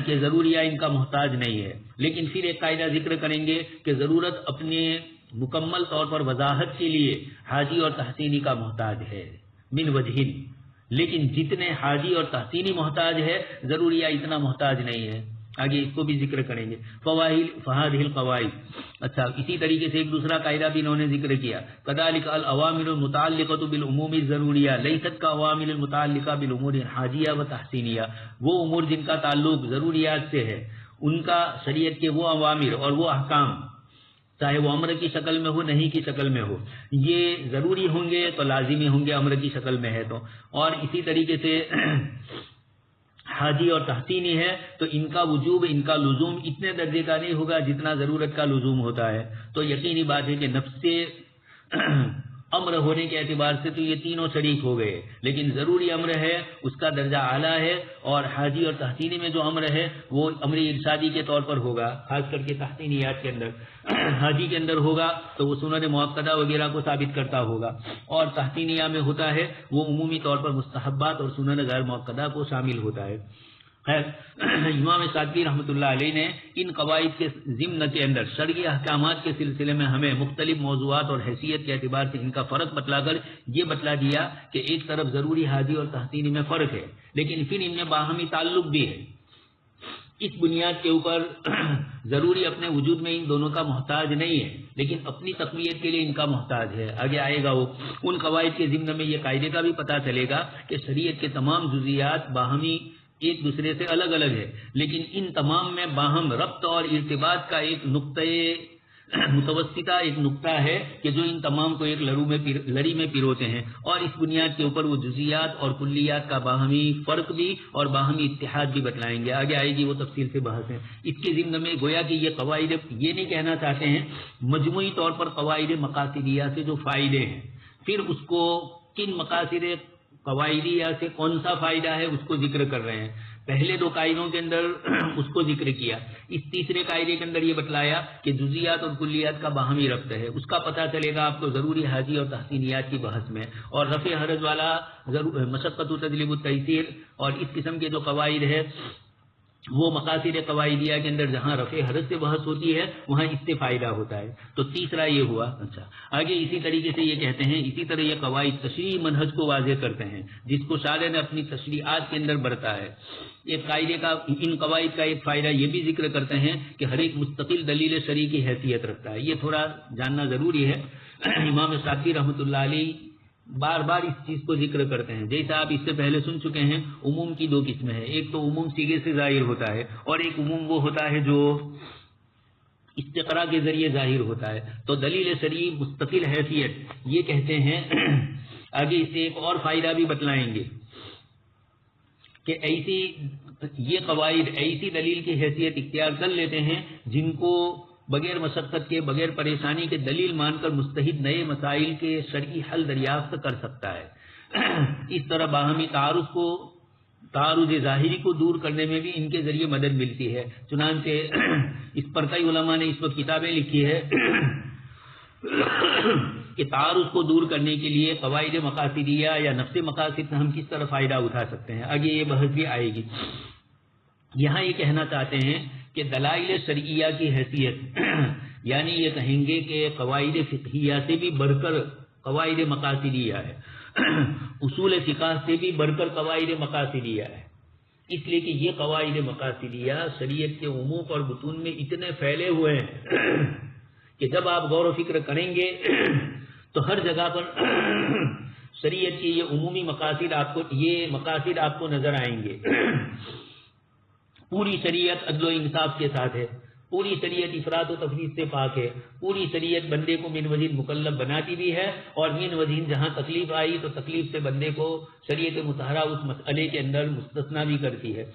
کہ ضروریہ ان کا محتاج نہیں ہے. لیکن پھر ایک قاعدہ ذکر کریں گے کہ ضرورت اپنے مکمل طور پر وضاحت کے لیے حاجی اور تحسینی کا محتاج ہے من وجہن، لیکن جتنے حاجی اور تحسینی محتاج ہے ضروریہ اتنا محتاج نہیں ہے. آگے اس کو بھی ذکر کریں گے. فہذہ القواعد، اچھا اسی طریقے سے ایک دوسرا قاعدہ بھی انہوں نے ذکر کیا، کذالک الاوامر المتعلقۃ بالامور الضروریہ لیست کاوامر المتعلقہ بالامور الحاجیہ و تحسینیہ. وہ امور جن کا تعلق ضروریات سے ہے، ان کا شریعت کے وہ اوامر اور وہ احکام، چاہے وہ امر کی شکل میں ہو نہیں کی شکل میں ہو، یہ ضروری ہوں گے تو لازمی ہوں گے امر کی شکل میں ہے تو. اور اسی طریقے سے حاجی اور تحسینی ہے تو ان کا وجوب، ان کا لزوم اتنے درجے کا نہیں ہوگا جتنا ضرورت کا لزوم ہوتا ہے. تو یقینی بات ہے کہ نفس امر ہونے کے اعتبار سے تو یہ تینوں شریک ہو گئے، لیکن ضروری امر ہے اس کا درجہ اعلیٰ ہے، اور حاجی اور تحسینی میں جو امر ہے وہ امر ارشادی کے طور پر ہوگا. خاص کر کے تحسینیات کے اندر حاجی کے اندر ہوگا تو وہ سنن مؤکدہ وغیرہ کو ثابت کرتا ہوگا، اور تحسینیہ میں ہوتا ہے وہ عمومی طور پر مستحبات اور سنن غیر مؤکدہ کو شامل ہوتا ہے. خیر امام شاطبی رحمۃ اللہ علیہ نے ان قواعد کے ضمن کے اندر شرعی احکامات کے سلسلے میں ہمیں مختلف موضوعات اور حیثیت کے اعتبار سے ان کا فرق بتلا کر یہ بتلا دیا کہ ایک طرف ضروری حاجی اور تحسینی میں فرق ہے، لیکن پھر ان میں باہمی تعلق بھی ہے. اس بنیاد کے اوپر ضروری اپنے وجود میں ان دونوں کا محتاج نہیں ہے، لیکن اپنی تقویت کے لیے ان کا محتاج ہے. آگے آئے گا وہ ان قواعد کے ضمن میں یہ قاعدے کا بھی پتہ چلے گا کہ شریعت کے تمام جزیات باہمی ایک دوسرے سے الگ الگ ہے، لیکن ان تمام میں باہم ربط اور ارتباط کا ایک نقطۂ متوسطہ ایک نقطہ ہے کہ جو ان تمام کو ایک لڑی میں پیروتے ہیں، اور اس بنیاد کے اوپر وہ جزیات اور کلیات کا باہمی فرق بھی اور باہمی اتحاد بھی بتلائیں گے. آگے آئے گی وہ تفصیل سے بحث ہے. اس کے ضمن میں گویا کہ یہ قواعد یہ نہیں کہنا چاہتے ہیں مجموعی طور پر قواعد مقاصدیہ سے جو فائدے ہیں، پھر اس کو کن مقاصد قواعدیہ سے کون سا فائدہ ہے اس کو ذکر کر رہے ہیں. پہلے دو قاعدوں کے اندر اس کو ذکر کیا، اس تیسرے قاعدے کے اندر یہ بتلایا کہ جزیات اور کلیات کا باہمی ربط ہے. اس کا پتہ چلے گا آپ کو ضروری حاجی اور تحسینیات کی بحث میں. اور رفع حرج والا مشقت و تجلیب التیسیر اور اس قسم کے جو قواعد ہے وہ مقاصد قواعدیہ کے اندر جہاں رفع حرج سے بحث ہوتی ہے وہاں اس سے فائدہ ہوتا ہے. تو تیسرا یہ ہوا. اچھا آگے اسی طریقے سے یہ کہتے ہیں اسی طرح یہ قواعد تشریعی منہج کو واضح کرتے ہیں جس کو شارع نے اپنی تشریعات کے اندر برتا ہے. ایک قاعدے کا ان قواعد کا ایک فائدہ یہ بھی ذکر کرتے ہیں کہ ہر ایک مستقل دلیل شرعی کی حیثیت رکھتا ہے. یہ تھوڑا جاننا ضروری ہے. امام شافعی رحمۃ اللہ علیہ بار بار اس چیز کو ذکر کرتے ہیں. جیسا آپ اس سے پہلے سن چکے ہیں عموم کی دو قسمیں ہیں. ایک تو عموم صیغے سے ظاہر ہوتا ہے اور ایک عموم وہ ہوتا ہے جو استقراء کے ذریعے ظاہر ہوتا ہے. تو دلیل شرعی مستقل حیثیت یہ کہتے ہیں. آگے اس سے ایک اور فائدہ بھی بتلائیں گے کہ ایسی یہ قواعد ایسی دلیل کی حیثیت اختیار کر لیتے ہیں جن کو بغیر مشقت کے بغیر پریشانی کے دلیل مان کر مستحد نئے مسائل کے شرعی حل دریافت کر سکتا ہے. اس طرح باہمی تعارض ظاہری کو دور کرنے میں بھی ان کے ذریعے مدد ملتی ہے. چنانچہ اس پر کئی علماء نے اس وقت کتابیں لکھی ہے کہ تعارض کو دور کرنے کے لیے قواعد مقاصدیہ یا نفس مقاصد سے ہم کس طرح فائدہ اٹھا سکتے ہیں. آگے یہ بحث بھی آئے گی. یہاں یہ کہنا چاہتے ہیں کہ دلائل شرعیہ کی حیثیت یعنی یہ کہیں گے کہ قواعد فقہیہ سے بھی بڑھ کر قواعد مقاصدیہ ہے. اصول فقہ سے بھی بڑھ کر قواعد مقاصدیہ ہے. اس لیے کہ یہ قواعد مقاصدیہ شریعت کے عموم اور بطون میں اتنے پھیلے ہوئے ہیں کہ جب آپ غور و فکر کریں گے تو ہر جگہ پر شریعت کے یہ عمومی مقاصد آپ کو نظر آئیں گے. پوری شریعت عدل و انصاف کے ساتھ ہے. پوری شریعت افراط و تفریط سے پاک ہے. پوری شریعت بندے کو من وجہین مکلف بناتی بھی ہے اور من وجہین جہاں تکلیف آئی تو تکلیف سے بندے کو شریعت مطہرہ اس مسئلے کے اندر مستثنا بھی کرتی ہے.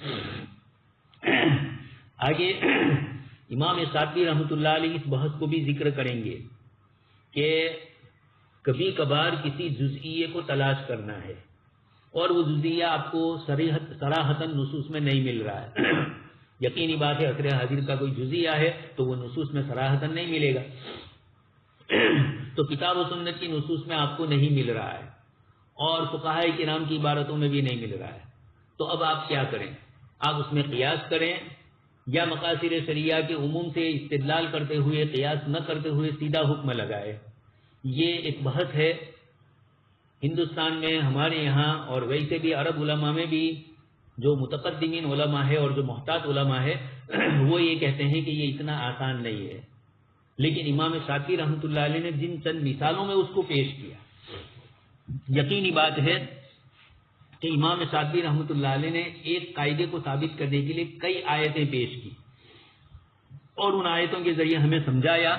آگے امام شافعی رحمۃ اللہ علیہ اس بحث کو بھی ذکر کریں گے کہ کبھی کبھار کسی جزئیے کو تلاش کرنا ہے اور وہ جزئیہ آپ کو صراحتاً نصوص میں نہیں مل رہا ہے. یقینی بات ہے عصر حاضر کا کوئی جزئیہ ہے تو وہ نصوص میں صراحتاً نہیں ملے گا. تو کتاب و سنت کی نصوص میں آپ کو نہیں مل رہا ہے اور فقہاء کرام کی عبارتوں میں بھی نہیں مل رہا ہے. تو اب آپ کیا کریں؟ آپ اس میں قیاس کریں یا مقاصد شریعہ کے عموم سے استدلال کرتے ہوئے قیاس نہ کرتے ہوئے سیدھا حکم لگائے. یہ ایک بحث ہے ہندوستان میں ہمارے یہاں اور ویسے بھی عرب علماء میں بھی. جو متقدمین علماء ہے اور جو محتاط علماء ہے وہ یہ کہتے ہیں کہ یہ اتنا آسان نہیں ہے. لیکن امام شافعی رحمۃ اللہ علیہ نے جن چند مثالوں میں اس کو پیش کیا, یقینی بات ہے کہ امام شافعی رحمۃ اللہ علیہ نے ایک قاعدے کو ثابت کرنے کے لیے کئی آیتیں پیش کی اور ان آیتوں کے ذریعے ہمیں سمجھایا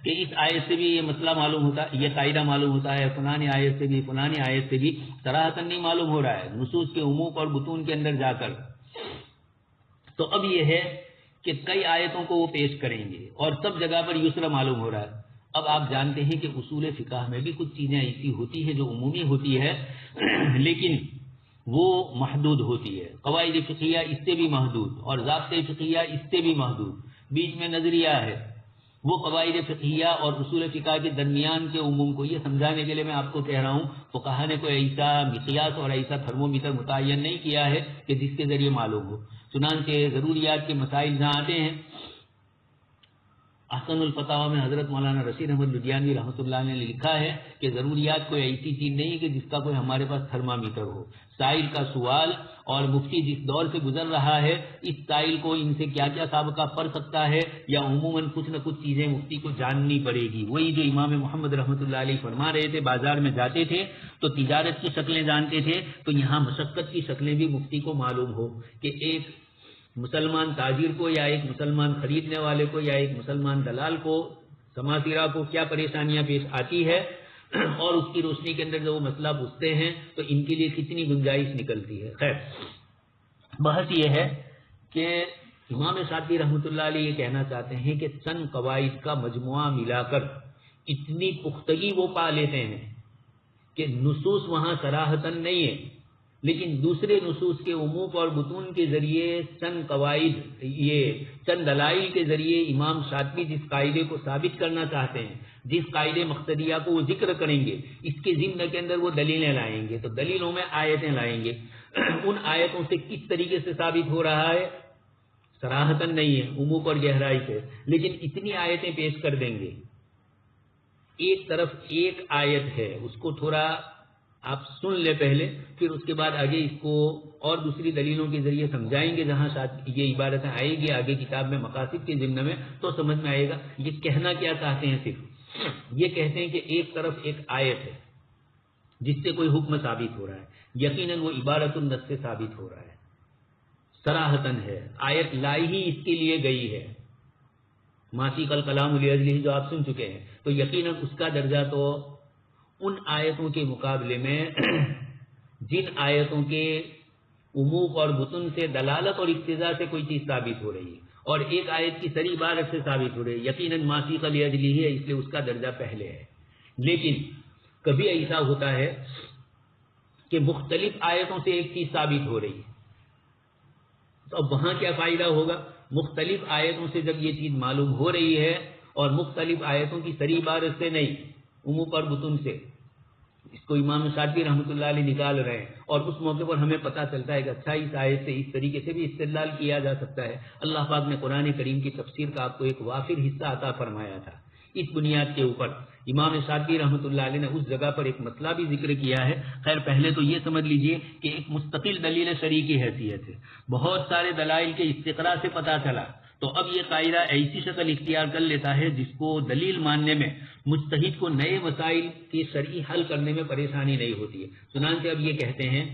کہ اس آیت سے بھی یہ مسئلہ معلوم ہوتا ہے, یہ قاعدہ معلوم ہوتا ہے, فلانی آیت سے بھی فلانی آیت سے بھی صراحتاً نہیں معلوم ہو رہا ہے نصوص کے عموم اور بطون کے اندر جا کر. تو اب یہ ہے کہ کئی آیتوں کو وہ پیش کریں گے اور سب جگہ پر یسر معلوم ہو رہا ہے. اب آپ جانتے ہیں کہ اصول فقہ میں بھی کچھ چیزیں ایسی ہوتی ہیں جو عمومی ہوتی ہے لیکن وہ محدود ہوتی ہے. قواعد فقہیہ اس سے بھی محدود اور ضابطۂ فقہیہ اس سے بھی محدود. بیچ میں نظریہ ہے. وہ قواعد فقہیہ اور اصول فقہ کے درمیان کے عموم کو یہ سمجھانے کے لیے میں آپ کو کہہ رہا ہوں فقہا نے کوئی ایسا مقیاس اور ایسا تھرمومیٹر متعین نہیں کیا ہے کہ جس کے ذریعے معلوم ہو. چنانچہ ضروریات کے مسائل جہاں آتے ہیں, احسن الفتاوی میں حضرت مولانا رشید احمد لدھیانوی رحمۃ اللہ نے لکھا ہے کہ ضروریات کوئی ایسی چیز نہیں کہ جس کا کوئی ہمارے پاس تھرمامیٹر ہو. سائل کا سوال اور مفتی جس دور سے گزر رہا ہے اس سائل کو ان سے کیا کیا سابقہ پڑ سکتا ہے یا عموماً کچھ نہ کچھ چیزیں مفتی کو جاننی پڑے گی. وہی جو امام محمد رحمۃ اللہ علیہ فرما رہے تھے, بازار میں جاتے تھے تو تجارت کی شکلیں جانتے تھے, تو یہاں مشقت کی شکلیں بھی مفتی کو معلوم ہو کہ ایک مسلمان تاجر کو یا ایک مسلمان خریدنے والے کو یا ایک مسلمان دلال کو سماسیرہ کو کیا پریشانیاں پیش آتی ہے اور اس کی روشنی کے اندر جو وہ مسئلہ پوچھتے ہیں تو ان کے لیے کتنی گنجائش نکلتی ہے. خیر بحث یہ ہے کہ امام شافعی رحمۃ اللہ علیہ یہ کہنا چاہتے ہیں کہ چند قواعد کا مجموعہ ملا کر اتنی پختگی وہ پا لیتے ہیں کہ نصوص وہاں صراحتاً نہیں ہے لیکن دوسرے نصوص کے عموم اور بطون کے ذریعے چند قواعد یہ چند دلائل کے ذریعے امام شافعی جس قاعدے کو ثابت کرنا چاہتے ہیں, جس قاعدے مقتدیہ کو وہ ذکر کریں گے, اس کے ضمن کے اندر وہ دلیلیں لائیں گے. تو دلیلوں میں آیتیں لائیں گے. ان آیتوں سے کس طریقے سے ثابت ہو رہا ہے؟ صراحتاً نہیں ہے، عموق اور گہرائی سے، لیکن اتنی آیتیں پیش کر دیں گے. ایک طرف ایک آیت ہے، اس کو تھوڑا آپ سن لیں پہلے، پھر اس کے بعد آگے اس کو اور دوسری دلیلوں کے ذریعے سمجھائیں گے. جہاں یہ عبارتیں آئے گی آگے کتاب میں مقاصد کے ضمن میں تو سمجھ میں آئے گا یہ کہنا کیا چاہتے ہیں. صرف یہ کہتے ہیں کہ ایک طرف ایک آیت ہے جس سے کوئی حکم ثابت ہو رہا ہے، یقیناً وہ عبارت النص سے ثابت ہو رہا ہے، صراحتاً ہے، آیت لائی ہی اس کے لیے گئی ہے. ماسی کل کلام الاجلی جو آپ سن چکے ہیں، تو یقیناً اس کا درجہ تو ان آیتوں کے مقابلے میں جن آیتوں کے عموق اور بطن سے دلالت اور اقتضاء سے کوئی چیز ثابت ہو رہی ہے اور ایک آیت کی صریح عبارت سے ثابت ہو رہی ہے، یقیناً ماسی کل الاجلی ہے، اس لیے اس کا درجہ پہلے ہے. لیکن کبھی ایسا ہوتا ہے کہ مختلف آیتوں سے ایک چیز ثابت ہو رہی ہے، تو اب وہاں کیا فائدہ ہوگا؟ مختلف آیتوں سے جب یہ چیز معلوم ہو رہی ہے اور مختلف آیتوں کی صریح عبارت سے نہیں، عموق اور بطن سے، اس کو امام شاطبی رحمۃ اللہ علیہ نکال رہے ہیں اور اس موقع پر ہمیں پتہ چلتا ہے کہ اچھا اس آیت سے اس طریقے سے بھی استدلال کیا جا سکتا ہے. اللہ پاک نے قرآن کریم کی تفسیر کا آپ کو ایک وافر حصہ عطا فرمایا تھا. اس بنیاد کے اوپر امام شاطبی رحمۃ اللہ علیہ نے اس جگہ پر ایک مسئلہ بھی ذکر کیا ہے. خیر پہلے تو یہ سمجھ لیجئے کہ ایک مستقل دلیل شرعی کی حیثیت ہے، بہت سارے دلائل کے استقراء سے پتہ چلا، تو اب یہ قاعدہ ایسی شکل اختیار کر لیتا ہے جس کو دلیل ماننے میں مجتہد کو نئے مسائل کے شرعی حل کرنے میں پریشانی نہیں ہوتی ہے. چنانچہ اب یہ کہتے ہیں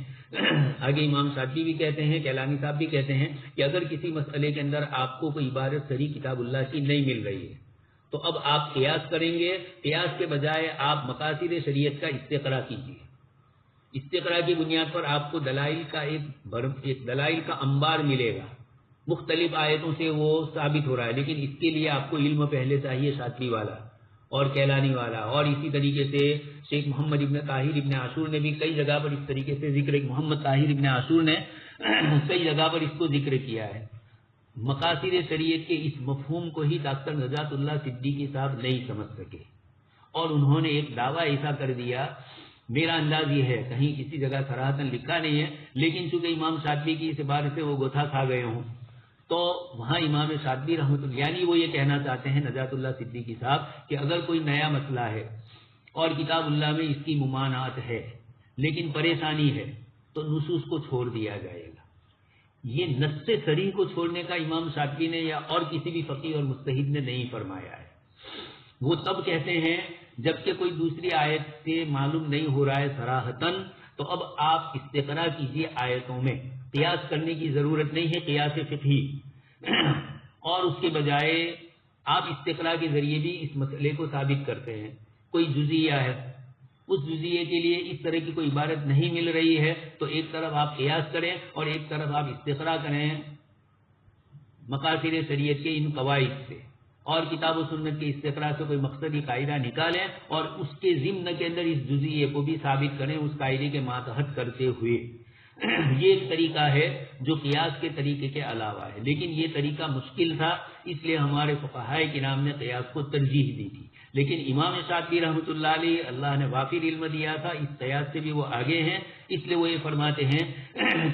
آگے امام شاطبی بھی کہتے ہیں، کیلانی صاحب بھی کہتے ہیں کہ اگر کسی مسئلے کے اندر آپ کو کوئی عبارت صریح کتاب اللہ کی نہیں مل رہی ہے تو اب آپ قیاس کریں گے، قیاس کے بجائے آپ مقاصد شریعت کا استقراء کیجیے. استقراء کی بنیاد پر آپ کو دلائل کا ایک دلائل کا انبار ملے گا، مختلف آیتوں سے وہ ثابت ہو رہا ہے، لیکن اس کے لیے آپ کو علم پہلے چاہیے شاطبی والا اور کیلانی والا. اور اسی طریقے سے شیخ محمد ابن طاہر ابن عاشور نے بھی کئی جگہ پر اس طریقے سے ذکر، محمد طاہر ابن عاشور نے کئی جگہ پر اس کو ذکر کیا ہے. مقاصد شریعت کے اس مفہوم کو ہی ڈاکٹر نجات اللہ صدیقی صاحب نہیں سمجھ سکے اور انہوں نے ایک دعویٰ ایسا کر دیا. میرا انداز یہ ہے، کہیں کسی جگہ صراحتاً لکھا نہیں ہے، لیکن چونکہ امام شاطبی کی اس عبارت سے وہ گوتھا کھا گئے ہوں تو وہاں امام شاطبی رحمۃ اللہ، یعنی وہ یہ کہنا چاہتے ہیں نجات اللہ صدیقی صاحب کہ اگر کوئی نیا مسئلہ ہے اور کتاب اللہ میں اس کی ممانعت ہے لیکن پریشانی ہے تو نصوص کو چھوڑ دیا جائے گا. یہ نص صریح کو چھوڑنے کا امام شاطبی نے یا اور کسی بھی فقیہ اور مجتہد نے نہیں فرمایا ہے. وہ تب کہتے ہیں جبکہ کوئی دوسری آیت سے معلوم نہیں ہو رہا ہے صراحتاً، تو اب آپ استقراء کیجیے آیتوں میں، قیاس کرنے کی ضرورت نہیں ہے، قیاس فقہی، اور اس کے بجائے آپ استقراء کے ذریعے بھی اس مسئلے کو ثابت کرتے ہیں. کوئی جزیہ ہے، اس جزیے کے لیے اس طرح کی کوئی عبارت نہیں مل رہی ہے تو ایک طرف آپ قیاس کریں اور ایک طرف آپ استقراء کریں مقاصد شریعت کے ان قواعد سے، اور کتاب و سنت کے استقراء سے کوئی مقصدی قاعدہ نکالیں اور اس کے ضمن کے اندر اس جزیے کو بھی ثابت کریں اس قاعدے کے ماتحت کرتے ہوئے. یہ ایک طریقہ ہے جو قیاس کے طریقے کے علاوہ ہے، لیکن یہ طریقہ مشکل تھا، اس لیے ہمارے فقہائے کرام نے قیاس کو ترجیح دی تھی. لیکن امام شاطبی رحمۃ اللہ علیہ، اللہ نے وافر علم دیا تھا، اس قیاس سے بھی وہ آگے ہیں، اس لیے وہ یہ فرماتے ہیں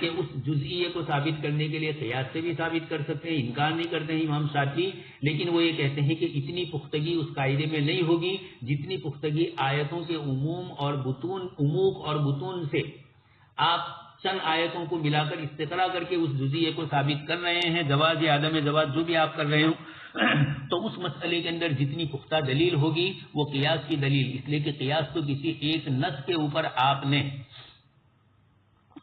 کہ اس جزئیے کو ثابت کرنے کے لیے قیاس سے بھی ثابت کر سکتے ہیں، انکار نہیں کرتے ہیں امام شاطبی، لیکن وہ یہ کہتے ہیں کہ اتنی پختگی اس قاعدے میں نہیں ہوگی جتنی پختگی آیتوں کے عموم اور بطون، عموق اور بطون سے آپ چند آیتوں کو ملا کر استقراء کر کے اس جزئیے کو ثابت کر رہے ہیں، جواز یا عدم جواز جو بھی آپ کر رہے ہو، تو اس مسئلے کے اندر جتنی پختہ دلیل ہوگی وہ قیاس کی دلیل، اس لیے کہ قیاس تو کسی ایک نص کے اوپر آپ نے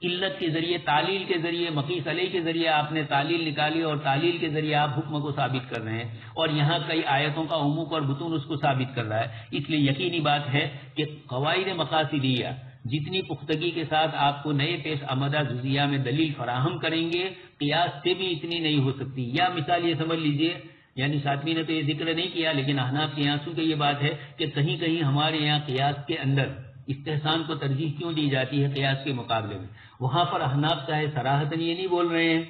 علت کے ذریعے، تعلیل کے ذریعے، مقیس علیہ کے ذریعے آپ نے تعلیل نکالی اور تعلیل کے ذریعے آپ حکم کو ثابت کر رہے ہیں، اور یہاں کئی آیتوں کا عموق اور بطون اس کو ثابت کر رہا ہے. اس لیے یقینی بات ہے کہ قواعد مقاصدیہ جتنی پختگی کے ساتھ آپ کو نئے پیش آمدہ جزیہ میں دلیل فراہم کریں گے، قیاس سے بھی اتنی نہیں ہو سکتی. یا مثال یہ سمجھ لیجئے، یعنی شاطبی نے تو یہ ذکر نہیں کیا لیکن احناف کے یہاں چونکہ یہ بات ہے کہ کہیں کہیں ہمارے یہاں قیاس کے اندر استحسان کو ترجیح کیوں دی جاتی ہے قیاس کے مقابلے میں، وہاں پر احناف چاہے صراحتاً یہ نہیں بول رہے ہیں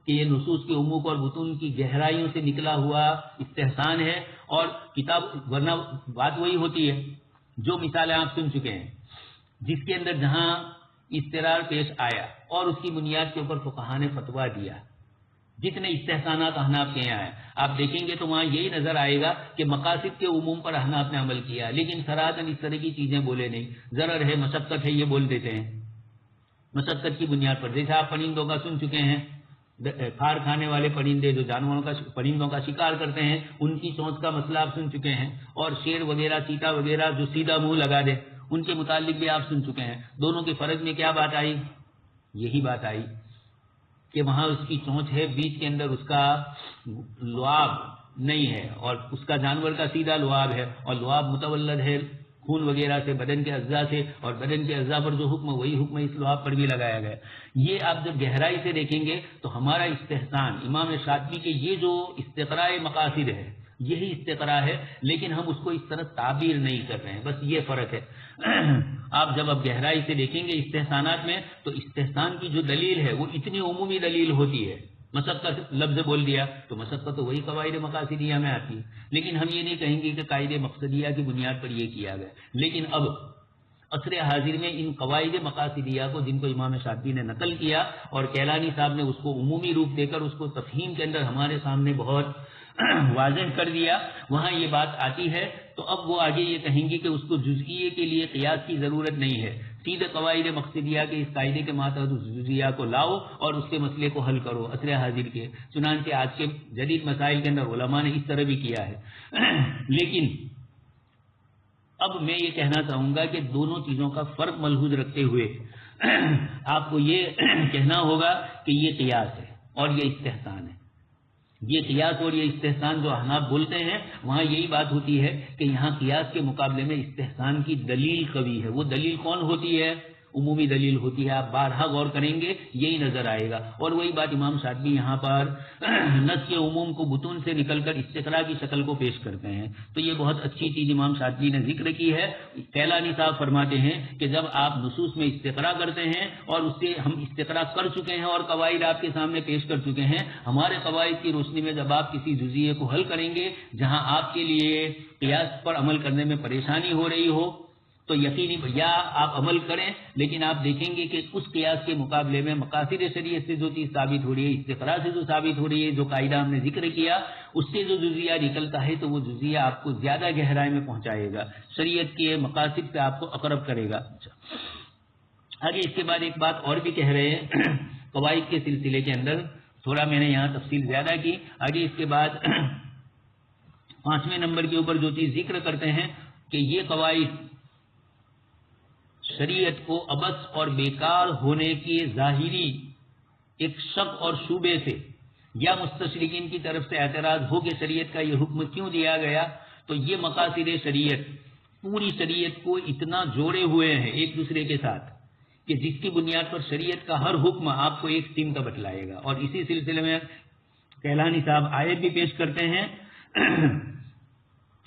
کہ یہ نصوص کے عموق اور بطون کی گہرائیوں سے نکلا ہوا استحسان ہے، اور کتاب، ورنہ بات وہی ہوتی ہے جو مثالیں آپ سن چکے ہیں، جس کے اندر جہاں اضطرار پیش آیا اور اس کی بنیاد کے اوپر فقہا نے فتویٰ دیا. جتنے استحسانات احناف کے یہاں ہیں آپ دیکھیں گے تو وہاں یہی نظر آئے گا کہ مقاصد کے عموم پر احناف نے عمل کیا، لیکن صراحتاً اس طرح کی چیزیں بولے نہیں. ضرر ہے، مشقت ہے، یہ بول دیتے ہیں مشقت کی بنیاد پر. جیسے آپ پرندوں کا سن چکے ہیں، کھار کھانے والے پرندے جو پرندوں کا شکار کرتے ہیں ان کی چونچ کا مسئلہ آپ سن چکے ہیں، اور شیر وغیرہ چیتا وغیرہ جو سیدھا منہ لگا دے ان کے متعلق بھی آپ سن چکے ہیں. دونوں کے فرق میں کیا بات آئی؟ یہی بات آئی کہ وہاں اس کی چونچ ہے، بیچ کے اندر اس کا لعاب نہیں ہے، اور اس کا جانور کا سیدھا لعاب ہے، اور لعاب متولد ہے خون وغیرہ سے، بدن کے اعضاء سے، اور بدن کے اعضاء پر جو حکم وہی حکم اس لعاب پر بھی لگایا گیا. یہ آپ جب گہرائی سے دیکھیں گے تو ہمارا استحسان امام شاطبی کے یہ جو استقراء مقاصد ہے یہی استقراء ہے، لیکن ہم اس کو اس طرح تعبیر نہیں کر رہے ہیں، بس یہ فرق ہے. آپ جب اب گہرائی سے دیکھیں گے استحسانات میں تو استحسان کی جو دلیل ہے وہ اتنی عمومی دلیل ہوتی ہے. مشقت لفظ بول دیا تو مشقت تو وہی قواعد مقاصدیہ میں آتی ہے، لیکن ہم یہ نہیں کہیں گے کہ قاعدے مقصدیہ کی بنیاد پر یہ کیا گیا. لیکن اب عصر حاضر میں ان قواعد مقاصدیہ کو جن کو امام شاطبی نے نقل کیا اور کیلانی صاحب نے اس کو عمومی روپ دے کر اس کو تفہیم کے اندر ہمارے سامنے بہت واضح کر دیا، وہاں یہ بات آتی ہے تو اب وہ آگے یہ کہیں گی کہ اس کو جزئیے کے لیے قیاس کی ضرورت نہیں ہے، سیدھے قواعد مقصدیہ کے اس قاعدے کے ماتحت اس جزئیہ کو لاؤ اور اس کے مسئلے کو حل کرو عصر حاضر کے. چنانچہ آج کے جدید مسائل کے اندر علماء نے اس طرح بھی کیا ہے. لیکن اب میں یہ کہنا چاہوں گا کہ دونوں چیزوں کا فرق ملحوظ رکھتے ہوئے آپ کو یہ کہنا ہوگا کہ یہ قیاس ہے اور یہ استحسان ہے. یہ قیاس اور یہ استحسان جو احناف بولتے ہیں وہاں یہی بات ہوتی ہے کہ یہاں قیاس کے مقابلے میں استحسان کی دلیل قوی ہے. وہ دلیل کون ہوتی ہے؟ عمومی دلیل ہوتی ہے. آپ بارہا غور کریں گے یہی نظر آئے گا. اور وہی بات امام شاطبی یہاں پر نص کے عموم کو بطون سے نکل کر استقراء کی شکل کو پیش کرتے ہیں. تو یہ بہت اچھی چیز امام شاطبی نے ذکر کی ہے. کیلانی صاحب فرماتے ہیں کہ جب آپ نصوص میں استقراء کرتے ہیں اور اس سے ہم استقراء کر چکے ہیں اور قواعد آپ کے سامنے پیش کر چکے ہیں، ہمارے قواعد کی روشنی میں جب آپ کسی جزئیے کو حل کریں گے جہاں آپ کے لیے قیاس پر عمل کرنے میں پریشانی ہو رہی ہو تو یقینی یا آپ عمل کریں، لیکن آپ دیکھیں گے کہ اس قیاس کے مقابلے میں مقاصد شریعت سے جو چیز ثابت ہو رہی ہے، استقراء سے جو ثابت ہو رہی ہے، جو قاعدہ ہم نے ذکر کیا اس سے جو جزیہ نکلتا ہے تو وہ جزیہ آپ کو زیادہ گہرائی میں پہنچائے گا، شریعت کے مقاصد پہ آپ کو اقرب کرے گا. آگے اس کے بعد ایک بات اور بھی کہہ رہے ہیں قواعد کے سلسلے کے اندر، تھوڑا میں نے یہاں تفصیل زیادہ کی. آگے اس کے بعد 5ویں نمبر کے اوپر جو چیز ذکر کرتے ہیں کہ یہ قواعد شریعت کو عبث اور بیکار ہونے کی ظاہری ایک شک اور شبے سے یا مستشرقین کی طرف سے اعتراض ہو کہ شریعت کا یہ حکم کیوں دیا گیا، تو یہ مقاصد شریعت پوری شریعت کو اتنا جوڑے ہوئے ہیں ایک دوسرے کے ساتھ کہ جس کی بنیاد پر شریعت کا ہر حکم آپ کو ایک سمت بتلائے گا. اور اسی سلسلے میں کیلانی صاحب آیت بھی پیش کرتے ہیں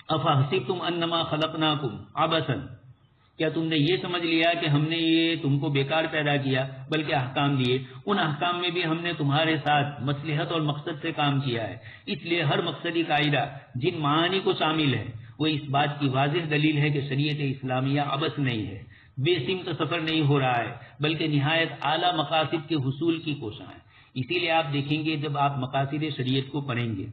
افحسبتم انما خلقناکم عبثا، کیا تم نے یہ سمجھ لیا کہ ہم نے یہ تم کو بیکار پیدا کیا، بلکہ احکام دیے. ان احکام میں بھی ہم نے تمہارے ساتھ مصلحت اور مقصد سے کام کیا ہے. اس لیے ہر مقصدی قاعدہ جن معانی کو شامل ہے وہ اس بات کی واضح دلیل ہے کہ شریعت اسلامیہ عبث نہیں ہے، بے سمت سفر نہیں ہو رہا ہے، بلکہ نہایت اعلیٰ مقاصد کے حصول کی کوشاں ہے. اسی لیے آپ دیکھیں گے جب آپ مقاصد شریعت کو پڑھیں گے،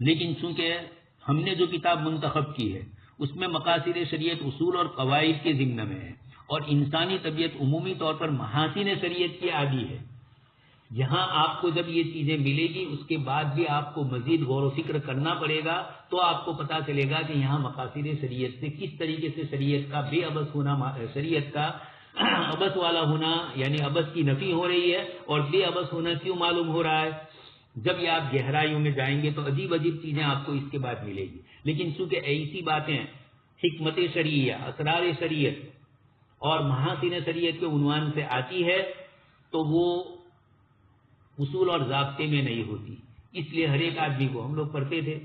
لیکن چونکہ ہم نے جو کتاب منتخب کی ہے اس میں مقاصد شریعت اصول اور قواعد کے ضمن میں ہے، اور انسانی طبیعت عمومی طور پر محاسن شریعت کی عادی ہے. یہاں آپ کو جب یہ چیزیں ملے گی اس کے بعد بھی آپ کو مزید غور و فکر کرنا پڑے گا تو آپ کو پتا چلے گا کہ یہاں مقاصد شریعت سے کس طریقے سے شریعت کا بے عبث ہونا، شریعت کا عبث والا ہونا یعنی عبث کی نفی ہو رہی ہے، اور بے عبث ہونا کیوں معلوم ہو رہا ہے. جب یہ آپ گہرائیوں میں جائیں گے تو عجیب عجیب چیزیں آپ کو اس کے بعد ملے گی. لیکن چونکہ ایسی باتیں حکمت شرعیہ، اسرار شریعت اور محاسن شریعت کے عنوان سے آتی ہے تو وہ اصول اور ضابطے میں نہیں ہوتی. اس لیے ہر ایک آدمی کو، ہم لوگ پڑھتے تھے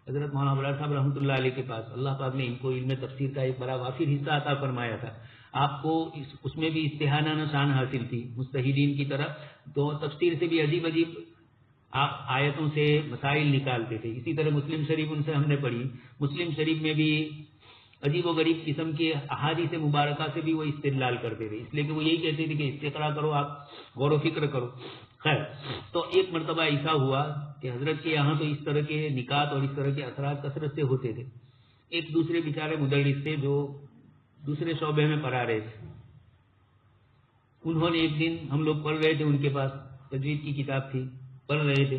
حضرت مولانا برار صاحب رحمۃ اللہ علیہ کے پاس، اللہ پاک نے ان کو علم تفسیر کا ایک بڑا وافر حصہ عطا فرمایا تھا. آپ کو اس میں بھی استحانہ شان حاصل تھی مجتہدین کی طرف، تو تفسیر سے بھی عجیب عجیب آپ آیتوں سے مسائل نکالتے تھے. اسی طرح مسلم شریف ان سے ہم نے پڑھی، مسلم شریف میں بھی عجیب و غریب قسم کے احادیث مبارکہ سے بھی وہ استدلال کرتے تھے، اس لیے کہ وہ یہی کہتے تھے کہ استقرا کرو، آپ غور و فکر کرو. خیر، تو ایک مرتبہ ایسا ہوا کہ حضرت کے یہاں تو اس طرح کے نکات اور اس طرح کے اثرات کثرت سے ہوتے تھے. ایک دوسرے بیچارے مدرس تھے جو دوسرے شعبے میں پڑھا رہے تھے. انہوں نے ایک دن، ہم لوگ پڑھ رہے تھے، ان کے پاس تجوید کی کتاب تھی، پڑھ رہے تھے.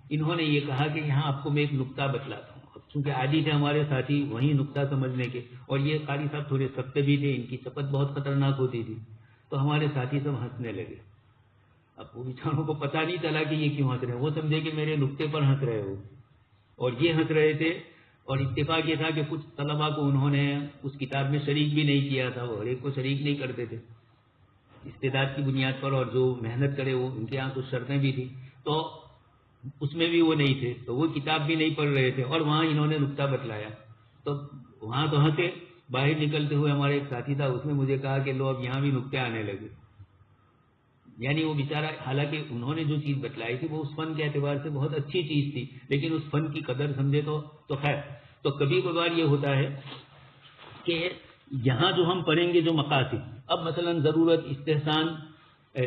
انہوں نے یہ کہا کہ یہاں آپ کو میں ایک نکتہ بتلاتا ہوں. چونکہ عادی تھے ہمارے ساتھی وہی نکتہ سمجھنے کے، اور یہ قاری صاحب تھوڑے سخت بھی تھے، ان کی شپت بہت خطرناک ہوتی تھی. تو ہمارے ساتھی سب ہنسنے لگے. اب وہ بیچاروں کو پتہ نہیں چلا کہ یہ کیوں ہنس رہے ہیں. وہ سمجھے کہ میرے نکتے پر ہنس رہے ہو، اور یہ ہنس رہے تھے. اور اتفاق یہ تھا کہ کچھ طلباء کو انہوں نے اس کتاب میں شریک بھی نہیں کیا تھا، وہ ہر ایک کو شریک نہیں کرتے تھے استعداد کی بنیاد پر، اور جو محنت کرے وہ ان کے یہاں کچھ شرطیں بھی تھی، تو اس میں بھی وہ نہیں تھے. تو وہ کتاب بھی نہیں پڑھ رہے تھے، اور وہاں انہوں نے نکتہ بتلایا. تو وہاں تو ہنسے. باہر نکلتے ہوئے ہمارے ایک ساتھی تھا، اس نے مجھے کہا کہ لو اب یہاں بھی نکتے آنے لگے. یعنی وہ بیچارہ، حالانکہ انہوں نے جو چیز بتلائی تھی وہ اس فن کے اعتبار سے بہت اچھی چیز تھی، لیکن اس فن کی قدر سمجھے تو خیر. تو کبھی کبھار یہ ہوتا ہے کہ یہاں جو ہم پڑھیں گے جو مقاصد، اب مثلا ضرورت، استحسان،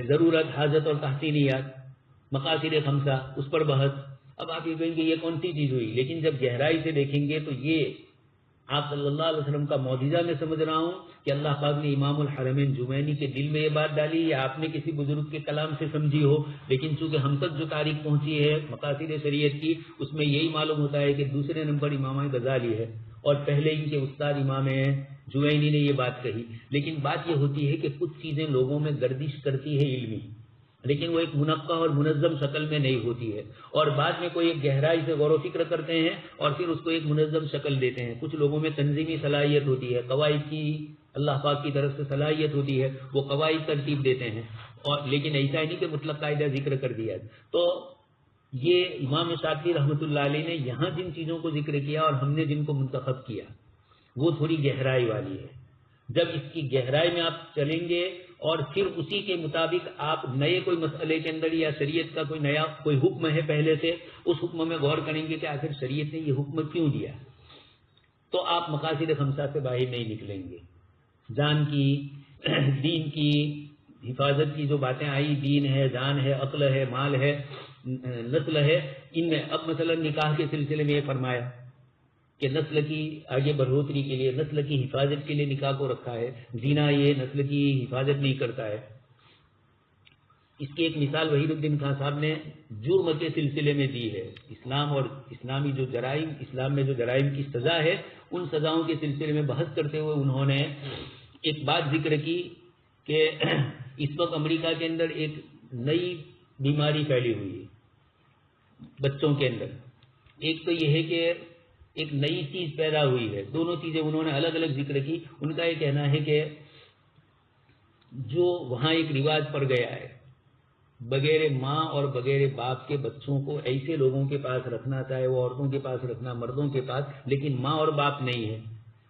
ضرورت، حاجت اور تحسینیات، مقاصد خمسہ، اس پر بحث. اب آپ یہ کہیں گے یہ کون سی چیز ہوئی، لیکن جب گہرائی سے دیکھیں گے تو یہ آپ صلی اللہ علیہ وسلم کا معجزہ میں سمجھ رہا ہوں کہ اللہ پاک نے امام الحرمین جمینی کے دل میں یہ بات ڈالی، یا آپ نے کسی بزرگ کے کلام سے سمجھی ہو. لیکن چونکہ ہم تک جو تاریخ پہنچی ہے مقاصد شریعت کی، اس میں یہی معلوم ہوتا ہے کہ دوسرے نمبر امام غزالی ہے، اور پہلے ان کے استاد امام جوینی نے یہ بات کہی. لیکن بات یہ ہوتی ہے کہ کچھ چیزیں لوگوں میں گردش کرتی ہے علمی، لیکن وہ ایک منقع اور منظم شکل میں نہیں ہوتی ہے، اور بعد میں کوئی ایک گہرائی سے غور و فکر کرتے ہیں اور پھر اس کو ایک منظم شکل دیتے ہیں. کچھ لوگوں میں تنظیمی صلاحیت ہوتی ہے، قواعد کی اللہ پاک کی طرف سے صلاحیت ہوتی ہے، وہ قواعد ترتیب دیتے ہیں، اور لیکن ایسا نہیں کہ مطلق قاعدہ ذکر کر دیا. تو یہ امام شافعی رحمۃ اللہ علیہ نے یہاں جن چیزوں کو ذکر کیا اور ہم نے جن کو منتخب کیا وہ تھوڑی گہرائی والی ہے. جب اس کی گہرائی میں آپ چلیں گے اور پھر اسی کے مطابق آپ نئے کوئی مسئلے کے اندر یا شریعت کا کوئی نیا کوئی حکم ہے پہلے سے، اس حکم میں غور کریں گے کہ آخر شریعت نے یہ حکم کیوں دیا، تو آپ مقاصد خمسہ سے باہر نہیں نکلیں گے. جان کی، دین کی حفاظت کی جو باتیں آئی، دین ہے، جان ہے، عقل ہے، مال ہے، نسل ہے، ان میں اب مثلا نکاح کے سلسلے میں یہ فرمایا کہ نسل کی آگے بڑھوتری کے لیے، نسل کی حفاظت کے لیے نکاح کو رکھا ہے. زنا یہ نسل کی حفاظت نہیں کرتا ہے. اس کی ایک مثال وحید الدین خان صاحب نے جرم کے سلسلے میں دی ہے. اسلام اور اسلامی جو جرائم، اسلام میں جو جرائم کی سزا ہے، ان سزاؤں کے سلسلے میں بحث کرتے ہوئے انہوں نے ایک بات ذکر کی کہ اس وقت امریکہ کے اندر ایک نئی بیماری پھیلی ہوئی ہے بچوں کے اندر. ایک تو یہ ہے کہ ایک نئی چیز پیدا ہوئی ہے. دونوں چیزیں انہوں نے الگ الگ ذکر کی. ان کا یہ کہنا ہے کہ جو وہاں ایک رواج پڑ گیا ہے، بغیر ماں اور بغیر باپ کے بچوں کو ایسے لوگوں کے پاس رکھنا، چاہے وہ عورتوں کے پاس رکھنا، مردوں کے پاس، لیکن ماں اور باپ نہیں ہے.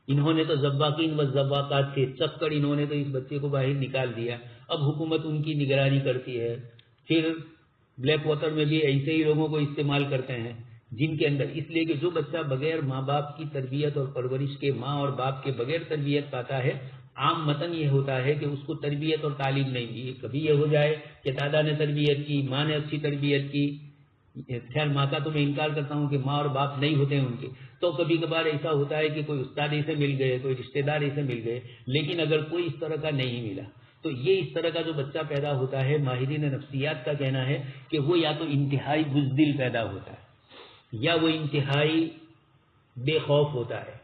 انہوں نے تو ذواقین و ذواقات سے چک کر انہوں نے تو اس بچے کو باہر نکال دیا. اب حکومت ان کی نگرانی کرتی ہے. پھر بلیک واٹر میں بھی ایسے ہی لوگوں کو استعمال کرتے ہیں جن کے اندر، اس لیے کہ جو بچہ بغیر ماں باپ کی تربیت اور پرورش کے، ماں اور باپ کے بغیر تربیت پاتا ہے، عام متن یہ ہوتا ہے کہ اس کو تربیت اور تعلیم نہیں دی. کبھی یہ ہو جائے کہ دادا نے تربیت کی، ماں نے اچھی تربیت کی، خیر ماں کا تو میں انکار کرتا ہوں کہ ماں اور باپ نہیں ہوتے ہیں ان کے، تو کبھی کبھار ایسا ہوتا ہے کہ کوئی استاد ایسے مل گئے، کوئی رشتہ دار ایسے مل گئے، لیکن اگر کوئی اس طرح کا نہیں ملا تو یہ اس طرح کا جو بچہ پیدا ہوتا ہے، ماہرین نفسیات کا کہنا ہے کہ وہ یا تو انتہائی بزدل پیدا ہوتا ہے، یا وہ انتہائی بے خوف ہوتا ہے.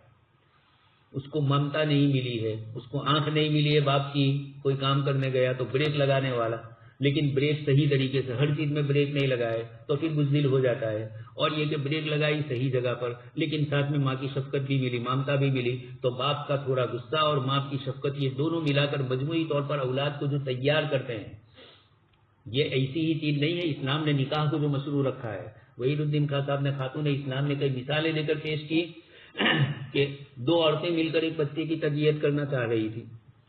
اس کو ممتا نہیں ملی ہے، اس کو آنکھ نہیں ملی ہے باپ کی، کوئی کام کرنے گیا تو بریک لگانے والا، لیکن بریک صحیح طریقے سے، ہر چیز میں بریک نہیں لگائے تو پھر بزدل ہو جاتا ہے. اور یہ کہ بریک لگائی صحیح جگہ پر، لیکن ساتھ میں ماں کی شفقت بھی ملی، ممتا بھی ملی، تو باپ کا تھوڑا غصہ اور ماں کی شفقت، یہ دونوں ملا کر مجموعی طور پر اولاد کو جو تیار کرتے ہیں، یہ ایسی ہی چیز نہیں ہے. اسلام نے نکاح کو جو مشروع رکھا ہے، وحید الدین خان صاحب نے خاتون اسلام نے کئی مثالیں لے کر پیش کی کہ دو عورتیں مل کر ایک بچے کی تربیت کرنا چاہ رہی تھی،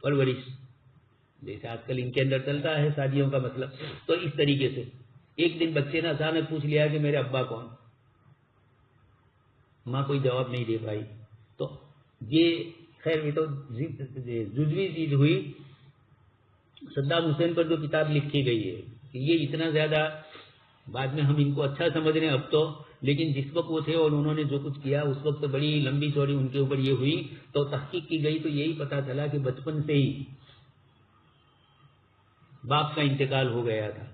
پرورش، جیسے آج کل ان کے اندر چلتا ہے شادیوں کا مطلب. تو اس طریقے سے ایک دن بچے نے اچانک پوچھ لیا کہ میرے ابا کون؟ ماں کوئی جواب نہیں دے پائی. تو یہ خیر یہ تو جزوی چیز ہوئی. صدام حسین پر جو کتاب لکھی گئی ہے یہ اتنا زیادہ بعد میں ہم ان کو اچھا سمجھ رہے ہیں اب تو، لیکن جس وقت وہ تھے اور انہوں نے جو کچھ کیا اس وقت بڑی لمبی چوڑی ان کے اوپر یہ ہوئی. تو تحقیق کی گئی تو یہی پتا چلا کہ بچپن سے ہی باپ کا انتقال ہو گیا تھا.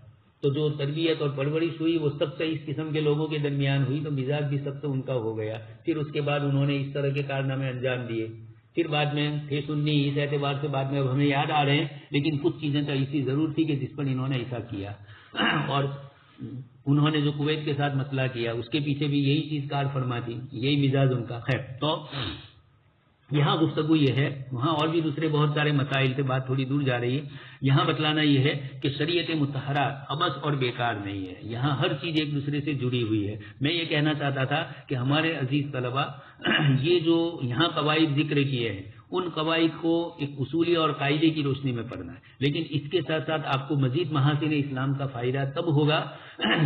تو جو تربیت اور پرورش ہوئی وہ سب سے اس قسم کے لوگوں کے درمیان ہوئی، تو مزاج بھی سب سے ان کا ہو گیا. پھر اس کے بعد انہوں نے اس طرح کے کارنامے انجام دیے. پھر بعد میں تھے سنی، اس اعتبار سے بعد میں اب ہمیں یاد آ رہے ہیں، لیکن کچھ چیزیں تو ایسی ضرور تھی کہ جس پر انہوں نے ایسا کیا. اور انہوں نے جو کویت کے ساتھ مسئلہ کیا اس کے پیچھے بھی یہی چیز کار فرما تھی، یہی مزاج ان کا. خیر تو یہاں گفتگو یہ ہے، وہاں اور بھی دوسرے بہت سارے مسائل سے بات تھوڑی دور جا رہی ہے. یہاں بتلانا یہ ہے کہ شریعت مطہرہ عبث اور بیکار نہیں ہے، یہاں ہر چیز ایک دوسرے سے جڑی ہوئی ہے. میں یہ کہنا چاہتا تھا کہ ہمارے عزیز طلبہ یہ جو یہاں قواعد ذکر کیے ہیں ان قواعد کو ایک اصولی اور قاعدے کی روشنی میں پڑھنا ہے، لیکن اس کے ساتھ ساتھ آپ کو مزید محاسن اسلام کا فائدہ تب ہوگا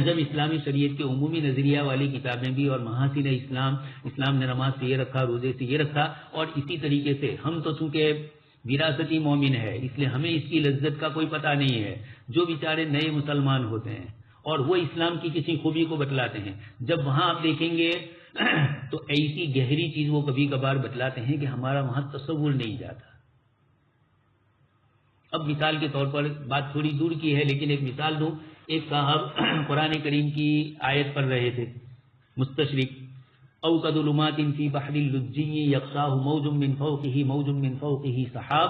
جب اسلامی شریعت کے عمومی نظریہ والی کتابیں بھی اور محاسن اسلام نے نماز سے یہ رکھا، روزے سے یہ رکھا. اور اسی طریقے سے ہم تو چونکہ وراثتی مومن ہے اس لیے ہمیں اس کی لذت کا کوئی پتہ نہیں ہے. جو بیچارے نئے مسلمان ہوتے ہیں اور وہ اسلام کی کسی خوبی کو بتلاتے ہیں، جب وہاں آپ دیکھیں گے تو ایسی گہری چیز وہ کبھی کبھار بتلاتے ہیں کہ ہمارا وہاں تصور نہیں جاتا. اب مثال کے طور پر بات تھوڑی دور کی ہے لیکن ایک مثال دوں. ایک صاحب قرآن کریم کی آیت پڑھ رہے تھے مستشرق، او کظلمات فی بحر اللجی یغشاہ موج من فوقہ موج من فوقہ سحاب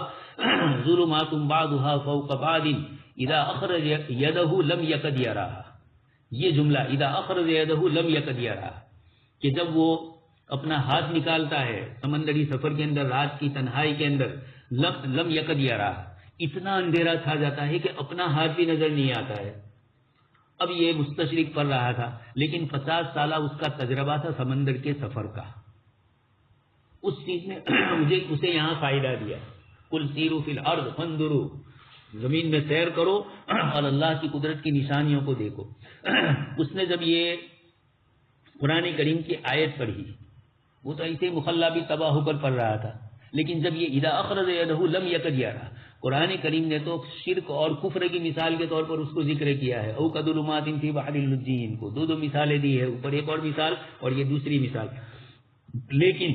ظلمات بعضها فوق بعض اذا اخرج یدہ لم یکد یراہا. یہ جملہ اذا اخرج یدہ لم یکد یراہا کہ جب وہ اپنا ہاتھ نکالتا ہے سمندری سفر کے اندر رات کی تنہائی کے اندر لم یکد یراہا، اتنا اندھیرا چھا جاتا ہے کہ اپنا ہاتھ بھی نظر نہیں آتا ہے. اب یہ مستشرق پڑھ رہا تھا لیکن 50 سالہ اس کا تجربہ تھا سمندر کے سفر کا. اس چیز نے مجھے اسے یہاں فائدہ دیا. قل سیروا فی الارض فانظروا، زمین میں سیر کرو اور اللہ کی قدرت کی نشانیوں کو دیکھو. اس نے جب یہ قرآن کریم کی آیت پڑھی، وہ تو ایسے مخلہ بھی تباہ ہو کر پڑھ رہا تھا، لیکن جب یہ اذا اخرج یدہ لم یکد یراہا، قرآن کریم نے تو شرک اور کفر کی مثال کے طور پر اس کو ذکر کیا ہے. او کظلمات فی بحر اللجی کو دو مثالیں دی ہے، اوپر ایک اور مثال اور یہ دوسری مثال. لیکن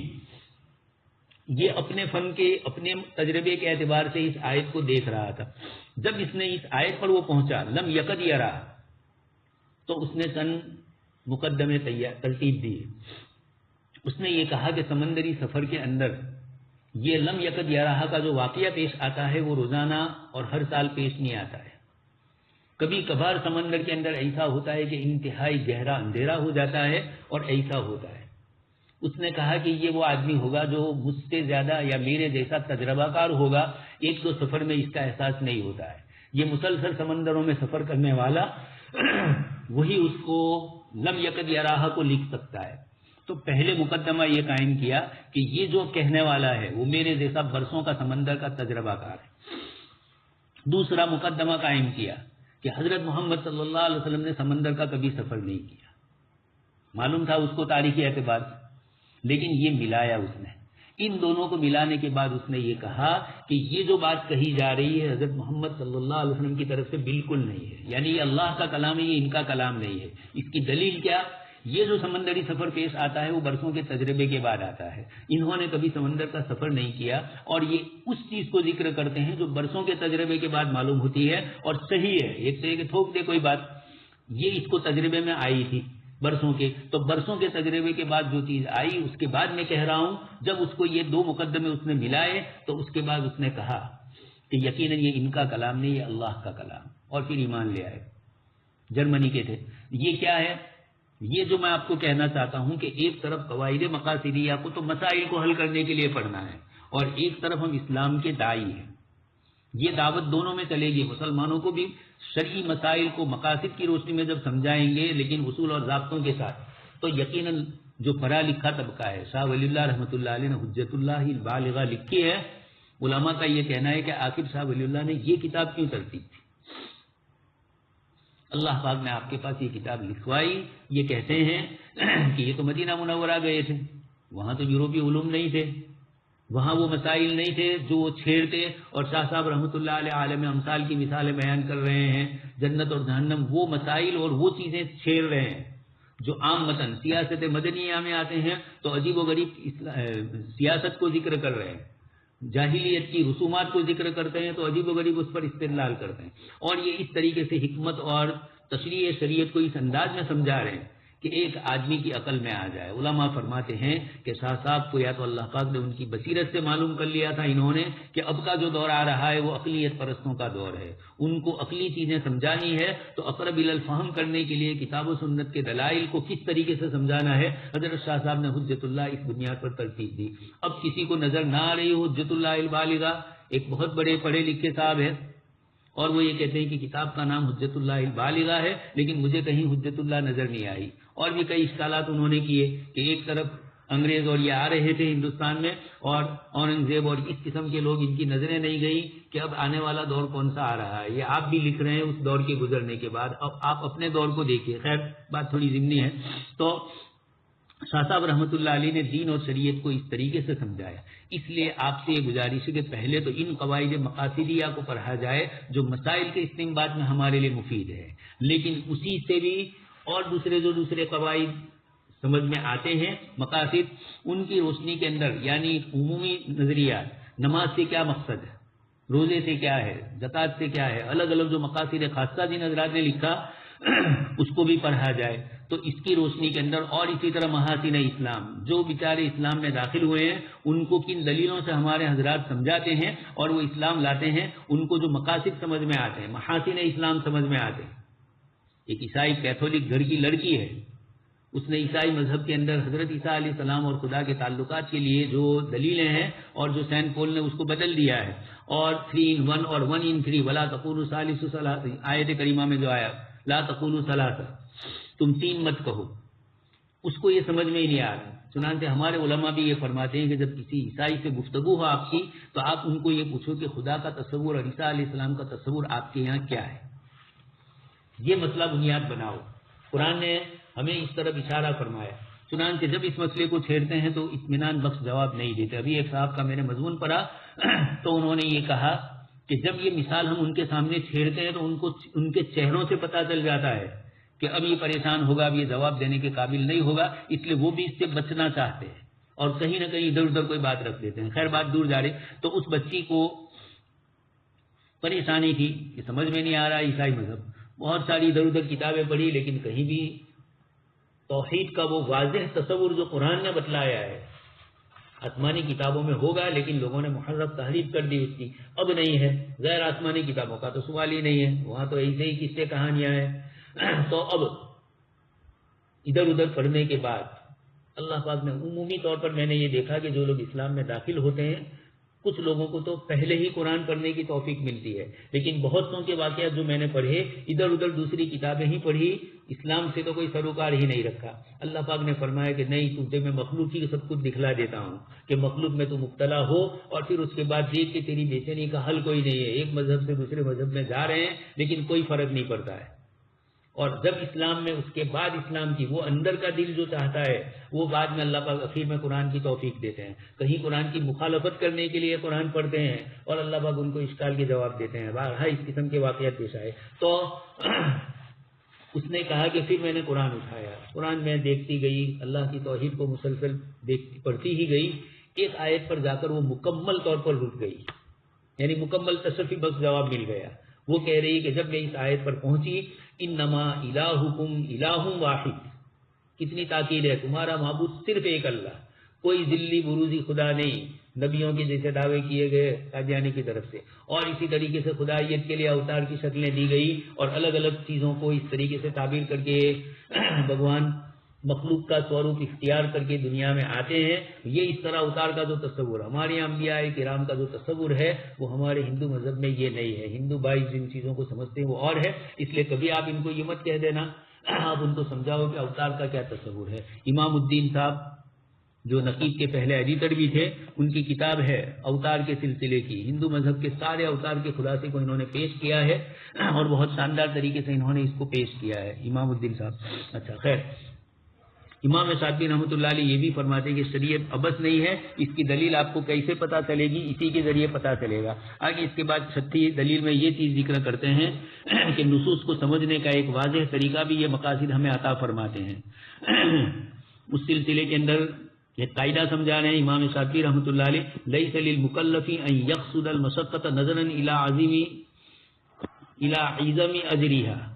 یہ اپنے فن کے اپنے تجربے کے اعتبار سے اس آیت کو دیکھ رہا تھا. جب اس نے اس آیت پر وہ پہنچا لم یکد یراہا تو اس نے مقدمے ترتیب دی. اس نے یہ کہا کہ سمندری سفر کے اندر یہ لم یکد یراہا کا جو واقعہ پیش آتا ہے وہ روزانہ اور ہر سال پیش نہیں آتا ہے. کبھی کبھار سمندر کے اندر ایسا ہوتا ہے کہ انتہائی گہرا اندھیرا ہو جاتا ہے اور ایسا ہوتا ہے. اس نے کہا کہ یہ وہ آدمی ہوگا جو مجھ سے زیادہ یا میرے جیسا تجربہ کار ہوگا، ایک دو سفر میں اس کا احساس نہیں ہوتا ہے. یہ مسلسل سمندروں میں سفر کرنے والا وہی اس کو لم یکد یراہا کو لکھ سکتا ہے. تو پہلے مقدمہ یہ قائم کیا کہ یہ جو کہنے والا ہے وہ میرے جیسا برسوں کا سمندر کا تجربہ کار ہے. دوسرا مقدمہ قائم کیا کہ حضرت محمد صلی اللہ علیہ وسلم نے سمندر کا کبھی سفر نہیں کیا. معلوم تھا اس کو تاریخی اعتبار سے، لیکن یہ ملایا اس نے. ان دونوں کو ملانے کے بعد اس نے یہ کہا کہ یہ جو بات کہی جا رہی ہے حضرت محمد صلی اللہ علیہ وسلم کی طرف سے بالکل نہیں ہے، یعنی یہ اللہ کا کلام ہے، یہ ان کا کلام نہیں ہے. اس کی دلیل کیا؟ یہ جو سمندری سفر پیش آتا ہے وہ برسوں کے تجربے کے بعد آتا ہے. انہوں نے کبھی سمندر کا سفر نہیں کیا اور یہ اس چیز کو ذکر کرتے ہیں جو برسوں کے تجربے کے بعد معلوم ہوتی ہے اور صحیح ہے. ایک سے ایک تھوک دے کوئی بات، یہ اس کو تجربے میں آئی تھی برسوں کے، تو برسوں کے تجربے کے بعد جو چیز آئی اس کے بعد میں کہہ رہا ہوں. جب اس کو یہ دو مقدمے اس نے ملائے تو اس کے بعد اس نے کہا کہ یقیناً یہ ان کا کلام نہیں، یہ اللہ کا کلام، اور پھر ایمان لے آئے. جرمنی کے تھے. یہ کیا ہے؟ یہ جو میں آپ کو کہنا چاہتا ہوں کہ ایک طرف قواعد مقاصدیہ کو تو مسائل کو حل کرنے کے لیے پڑھنا ہے اور ایک طرف ہم اسلام کے داعی ہیں. یہ دعوت دونوں میں چلے گی. مسلمانوں کو بھی شرعی مسائل کو مقاصد کی روشنی میں جب سمجھائیں گے لیکن اصول اور ضابطوں کے ساتھ، تو یقیناً جو پڑھا لکھا طبقہ ہے، شاہ ولی اللہ رحمۃ اللہ علیہ نے حجت اللہ البالغہ لکھی ہے. علماء کا یہ کہنا ہے کہ آخر شاہ ولی اللہ نے یہ کتاب کیوں ترتیب تھی؟ اللہ پاک نے آپ کے پاس یہ کتاب لکھوائی. یہ کہتے ہیں کہ یہ تو مدینہ منورہ گئے تھے، وہاں تو یورپی علوم نہیں تھے، وہاں وہ مسائل نہیں تھے جو وہ چھیڑتے، اور شاہ صاحب رحمۃ اللہ علیہ عالم امثال کی مثالیں بیان کر رہے ہیں، جنت اور جہنم، وہ مسائل اور وہ چیزیں چھیڑ رہے ہیں جو عام متن سیاست مدنیہ میں آتے ہیں، تو عجیب و غریب سیاست کو ذکر کر رہے ہیں، جاہلیت کی رسومات کو ذکر کرتے ہیں تو عجیب و غریب اس پر استدلال کرتے ہیں، اور یہ اس طریقے سے حکمت اور تشریح شریعت کو اس انداز میں سمجھا رہے ہیں کہ ایک آدمی کی عقل میں آ جائے۔ علماء فرماتے ہیں کہ شاہ صاحب کو یا تو اللہ پاک نے ان کی بصیرت سے معلوم کر لیا تھا انہوں نے کہ اب کا جو دور آ رہا ہے وہ عقلیت پرستوں کا دور ہے، ان کو عقلی چیزیں سمجھانی ہے، تو اقرب الی الفہم کرنے کے لیے کتاب و سنت کے دلائل کو کس طریقے سے سمجھانا ہے، حضرت شاہ صاحب نے حجت اللہ اس بنیاد پر ترتیب دی۔ اب کسی کو نظر نہ آ رہی ہو، حجت اللہ البالغہ ایک بہت بڑے پڑھے لکھے صاحب ہے، اور وہ یہ کہتے ہیں کہ کتاب کا نام حجت اللہ البالغہ ہے، لیکن مجھے کہیں حجت اللہ نظر نہیں آئی۔ اور بھی کئی اشکالات انہوں نے کیے کہ ایک طرف انگریز اور یہ آ رہے تھے ہندوستان میں، اور اورنگزیب اور اس قسم کے لوگ، ان کی نظریں نہیں گئی کہ اب آنے والا دور کون سا آ رہا ہے۔ یہ آپ بھی لکھ رہے ہیں اس دور کے گزرنے کے بعد، اب آپ اپنے دور کو دیکھیے۔ خیر بات تھوڑی ضمنی ہے۔ تو شاہ صاحب رحمۃ اللہ علیہ نے دین اور شریعت کو اس طریقے سے سمجھایا، اس لیے آپ سے یہ گزارش ہے کہ پہلے تو ان قواعد مقاصدیہ کو پڑھا جائے جو مسائل کے استنباط میں ہمارے لیے مفید ہے، لیکن اسی سے بھی اور دوسرے قواعد سمجھ میں آتے ہیں، مقاصد، ان کی روشنی کے اندر، یعنی عمومی نظریات، نماز سے کیا مقصد ہے، روزے سے کیا ہے، زکوٰۃ سے کیا ہے، الگ الگ جو مقاصد خاصہ جن حضرات نے لکھا اس کو بھی پڑھا جائے تو اس کی روشنی کے اندر، اور اسی طرح محاسن اسلام، جو بیچارے اسلام میں داخل ہوئے ہیں ان کو کن دلیلوں سے ہمارے حضرات سمجھاتے ہیں اور وہ اسلام لاتے ہیں، ان کو جو مقاصد سمجھ میں آتے ہیں، محاسن اسلام سمجھ میں آتے ہیں۔ ایک عیسائی کیتھولک گھر کی لڑکی ہے، اس نے عیسائی مذہب کے اندر حضرت عیسیٰ علیہ السلام اور خدا کے تعلقات کے لیے جو دلیلیں ہیں، اور جو سینٹ پول نے اس کو بدل دیا ہے، اور 3 in 1 اور 1 in 3 ولا تقولوا ثالث ثلاثہ، آیت کریمہ میں جو آیا لا تقولوا ثلاثہ، تم 3 مت کہو، اس کو یہ سمجھ میں ہی نہیں آ رہا۔ چنانچہ ہمارے علماء بھی یہ فرماتے ہیں کہ جب کسی عیسائی سے گفتگو ہو آپ کی تو آپ ان کو یہ پوچھو کہ خدا کا تصور اور عیسیٰ علیہ السلام کا تصور آپ کے یہاں کیا ہے، یہ مسئلہ بنیاد بناؤ۔ قرآن نے ہمیں اس طرف اشارہ فرمایا، چنانچہ جب اس مسئلے کو چھیڑتے ہیں تو اطمینان بخش جواب نہیں دیتے۔ ابھی ایک صاحب کا میں نے مضمون پڑھا تو انہوں نے یہ کہا کہ جب یہ مثال ہم ان کے سامنے چھیڑتے ہیں تو ان کو ان کے چہروں سے پتہ چل جاتا ہے کہ اب یہ پریشان ہوگا، اب یہ جواب دینے کے قابل نہیں ہوگا، اس لیے وہ بھی اس سے بچنا چاہتے ہیں اور کہیں نہ کہیں ادھر ادھر کوئی بات رکھ دیتے ہیں۔ خیر بات دور جا رہی، تو اس بچی کو پریشانی تھی کہ سمجھ میں نہیں آ رہا عیسائی مذہب، بہت ساری ادھر ادھر کتابیں پڑھی، لیکن کہیں بھی توحید کا وہ واضح تصور جو قرآن نے بتلایا ہے، آسمانی کتابوں میں ہوگا لیکن لوگوں نے محرف تحریف کر دی اس کی، اب نہیں ہے۔ غیر آسمانی کتابوں کا تو سوال ہی نہیں ہے، وہاں تو ایسے ہی قصے کہانیاں ہیں۔ تو اب ادھر ادھر پڑھنے کے بعد اللہ پاک نے عمومی طور پر میں نے یہ دیکھا کہ جو لوگ اسلام میں داخل ہوتے ہیں کچھ لوگوں کو تو پہلے ہی قرآن پڑھنے کی توفیق ملتی ہے، لیکن بہت سو کے واقعات جو میں نے پڑھے ادھر ادھر دوسری کتابیں ہی پڑھی، اسلام سے تو کوئی سروکار ہی نہیں رکھا۔ اللہ پاک نے فرمایا کہ نہیں، تجھے میں مخلوق ہی سب کچھ دکھلا دیتا ہوں کہ مخلوق میں تو مبتلا ہو، اور پھر اس کے بعد دیکھ کہ تیری بے چینی کا حل کوئی نہیں ہے، ایک مذہب سے دوسرے مذہب میں جا رہے ہیں لیکن کوئی فرق نہیں پڑتا ہے۔ اور جب اسلام میں اس کے بعد اسلام کی وہ اندر کا دل جو چاہتا ہے وہ بعد میں اللہ پاک اخیر میں قرآن کی توفیق دیتے ہیں، کہیں قرآن کی مخالفت کرنے کے لیے قرآن پڑھتے ہیں اور اللہ پاک ان کو اشکال کے جواب دیتے ہیں۔ بہرحال اس قسم کے واقعات پیش آئے تو اس نے کہا کہ پھر میں نے قرآن اٹھایا، قرآن میں دیکھتی گئی، اللہ کی توحید کو مسلسل پڑھتی ہی گئی، ایک آیت پر جا کر وہ مکمل طور پر رک گئی، یعنی مکمل تشریفی بخش جواب مل گیا۔ وہ کہہ رہی کہ جب میں اس آیت پر پہنچی انما الہکم الہ واحد، کتنی تاکید ہے، تمہارا معبود صرف ایک اللہ، کوئی ذلی بروزی خدا نہیں، نبیوں کے جیسے دعوے کیے گئے قادیانی کی طرف سے، اور اسی طریقے سے خدائیت کے لیے اوتار کی شکلیں دی گئی اور الگ الگ چیزوں کو اس طریقے سے تعبیر کر کے بھگوان مخلوق کا سوروپ اختیار کر کے دنیا میں آتے ہیں۔ یہ اس طرح اوتار کا جو تصور ہمارے انبیاء کرام کا جو تصور ہے وہ ہمارے ہندو مذہب میں یہ نہیں ہے۔ ہندو بھائی جن چیزوں کو سمجھتے ہیں وہ اور ہے، اس لیے کبھی آپ ان کو یہ مت کہہ دینا، آپ ان کو سمجھاؤ کہ اوتار کا کیا تصور ہے۔ امام الدین صاحب جو نقیب کے پہلے ایڈیٹر بھی تھے، ان کی کتاب ہے اوتار کے سلسلے کی، ہندو مذہب کے سارے اوتار کے خلاصے کو انہوں نے پیش کیا ہے اور بہت شاندار طریقے سے انہوں نے اس کو پیش کیا ہے امام الدین صاحب۔ اچھا خیر، امام شاطبی رحمۃ اللہ علیہ یہ بھی فرماتے ہیں کہ شریعت ابس نہیں ہے، اس کی دلیل آپ کو کیسے پتہ چلے گی؟ اسی کے ذریعے پتہ چلے گا۔ آگے اس کے بعد چھٹی دلیل میں یہ چیز ذکر کرتے ہیں کہ نصوص کو سمجھنے کا ایک واضح طریقہ بھی یہ مقاصد ہمیں عطا فرماتے ہیں۔ اس سلسلے کے اندر ایک قاعدہ سمجھا رہے ہیں امام شاطبی رحمۃ اللہ علیہ، لیس للمکلف ان یقصد المشقۃ نظرا الی عظم اجرها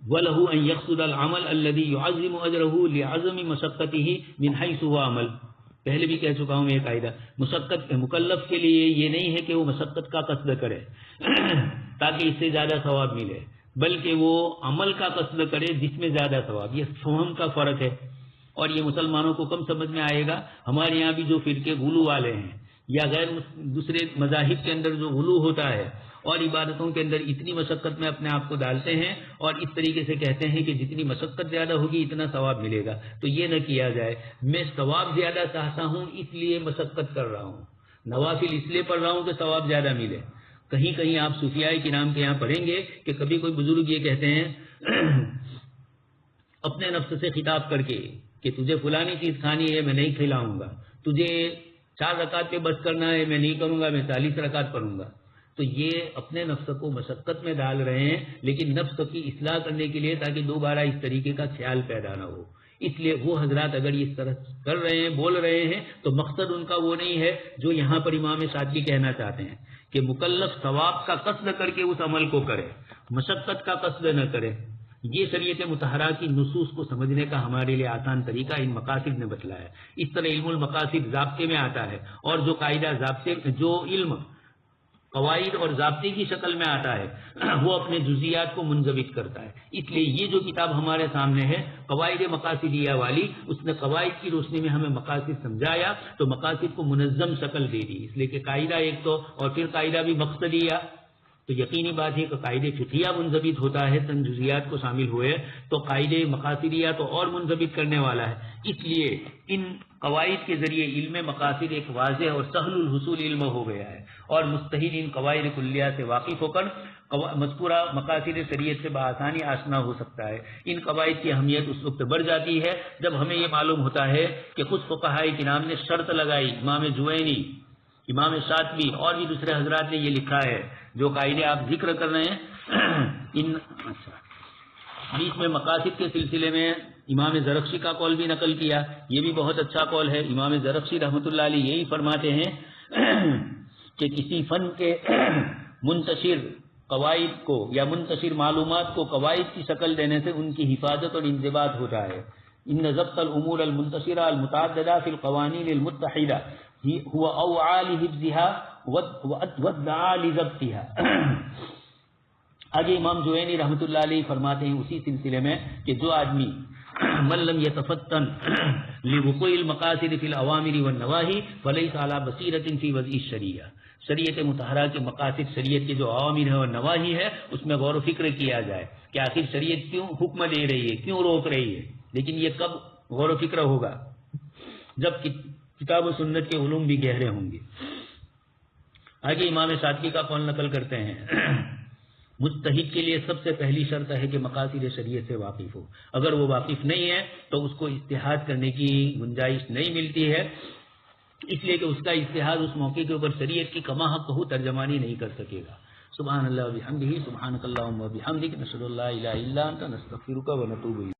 وَلَهُ أَن يَقْصُدَ الْعَمَلَ الَّذِي يُعَظِّمُ أَجْرَهُ لِعَظَمِ مَشَقَّتِهِ مِنْ حَيْثُ هُوَ عَمَلٌ۔ پہلے بھی کہہ چکا ہوں یہ قاعدہ، مشقت مکلف کے لیے یہ نہیں ہے کہ وہ مشقت کا قصد کرے تاکہ اس سے زیادہ ثواب ملے، بلکہ وہ عمل کا قصد کرے جس میں زیادہ ثواب۔ یہ فہم کا فرق ہے، اور یہ مسلمانوں کو کم سمجھ میں آئے گا۔ ہمارے یہاں بھی جو فرقے غلو والے ہیں یا غیر دوسرے مذاہب کے اندر جو غلو ہوتا ہے اور عبادتوں کے اندر اتنی مشقت میں اپنے آپ کو ڈالتے ہیں اور اس طریقے سے کہتے ہیں کہ جتنی مشقت زیادہ ہوگی اتنا ثواب ملے گا، تو یہ نہ کیا جائے۔ میں ثواب زیادہ چاہتا ہوں اس لیے مشقت کر رہا ہوں، نوافل اس لیے پڑھ رہا ہوں کہ ثواب زیادہ ملے۔ کہیں کہیں آپ صوفیاء کرام کے یہاں پڑھیں گے کہ کبھی کوئی بزرگ یہ کہتے ہیں اپنے نفس سے خطاب کر کے کہ تجھے فلانی چیز کھانی ہے، میں نہیں کھلاؤں گا، تجھے 4 رکعت پہ بس کرنا ہے، میں نہیں کروں گا، میں 40 رکعت پڑھوں گا۔ تو یہ اپنے نفس کو مشقت میں ڈال رہے ہیں، لیکن نفس کی اصلاح کرنے کے لیے تاکہ دوبارہ اس طریقے کا خیال پیدا نہ ہو۔ اس لیے وہ حضرات اگر اس طرح کر رہے ہیں، بول رہے ہیں، تو مقصد ان کا وہ نہیں ہے جو یہاں پر امام شاطبی کہنا چاہتے ہیں کہ مکلف ثواب کا قصد کر کے اس عمل کو کرے، مشقت کا قصد نہ کرے۔ یہ شریعت مطہرہ کی نصوص کو سمجھنے کا ہمارے لیے آسان طریقہ ان مقاصد نے بتلایا ہے۔ اس طرح علم المقاصد ضابطے میں آتا ہے، اور جو قاعدہ ضابطے جو علم قواعد اور ضابطے کی شکل میں آتا ہے وہ اپنے جزیات کو منضبط کرتا ہے۔ اس لیے یہ جو کتاب ہمارے سامنے ہے قواعد مقاصدیہ والی، اس نے قواعد کی روشنی میں ہمیں مقاصد سمجھایا تو مقاصد کو منظم شکل دے دی، اس لیے کہ قاعدہ ایک تو، اور پھر قاعدہ بھی مقصدیہ، تو یقینی بات ہے کہ قاعدے فقہیہ منضبط ہوتا ہے تن جزیات کو شامل ہوئے، تو قاعدے مقاصدیہ تو اور منضبط کرنے والا ہے۔ اس لیے ان قواعد کے ذریعے علم مقاصد ایک واضح اور سہل الحصول علم ہو گیا ہے، اور مستحیل ان قواعد کلیہ سے واقف ہو کر مذکورہ مقاصد شریعت سے بآسانی آشنا ہو سکتا ہے۔ ان قواعد کی اہمیت اس وقت بڑھ جاتی ہے جب ہمیں یہ معلوم ہوتا ہے کہ خود فقہائے کرام نے شرط لگائی، امام جوینی، امام شاطبی اور بھی دوسرے حضرات نے یہ لکھا ہے، جو قاعدے آپ ذکر کر رہے ہیں ان بیچ میں مقاصد کے سلسلے میں امام زرخشی کا قول بھی نقل کیا، یہ بھی بہت اچھا قول ہے۔ امام زرخشی رحمۃ اللہ علیہ یہی فرماتے ہیں کہ کسی فن کے منتشر قواعد کو یا منتشر معلومات کو قواعد کی شکل دینے سے ان کی حفاظت اور انضباط ہوتا ہے۔ ان ضبط الامور المنتشرہ المتعددہ فی القوانین المتحدہ هو اوعى لحفظها وادعى لضبطها۔ آگے امام جوینی رحمۃ اللہ علیہ فرماتے ہیں اسی سلسلے میں کہ جو آدمی من لم يتفتن لوقوع المقاصد في الاوامر والنواهي فليس على بصيرة في وضع الشریعہ، شریعت مطہرہ کے مقاصد، شریعت کے جو عوامر ہے اور نواہی ہے اس میں غور و فکر کیا جائے کہ آخر شریعت کیوں حکم دے رہی ہے، کیوں روک رہی ہے، لیکن یہ کب غور و فکر ہوگا؟ جب کتاب و سنت کے علوم بھی گہرے ہوں گے۔ آگے امام شاطبی کا قول نقل کرتے ہیں، مجتہد کے لیے سب سے پہلی شرط ہے کہ مقاصد شریعت سے واقف ہو، اگر وہ واقف نہیں ہے تو اس کو اجتہاد کرنے کی گنجائش نہیں ملتی ہے، اس لیے کہ اس کا اجتہاد اس موقع کے اوپر شریعت کی کما حق ہو ترجمانی نہیں کر سکے گا۔ سبحان اللہ و بحمدہ، سبحانک اللہم و بحمدک، نشہد ان لا الہ الا انت، نستغفرک و نتوب الیک۔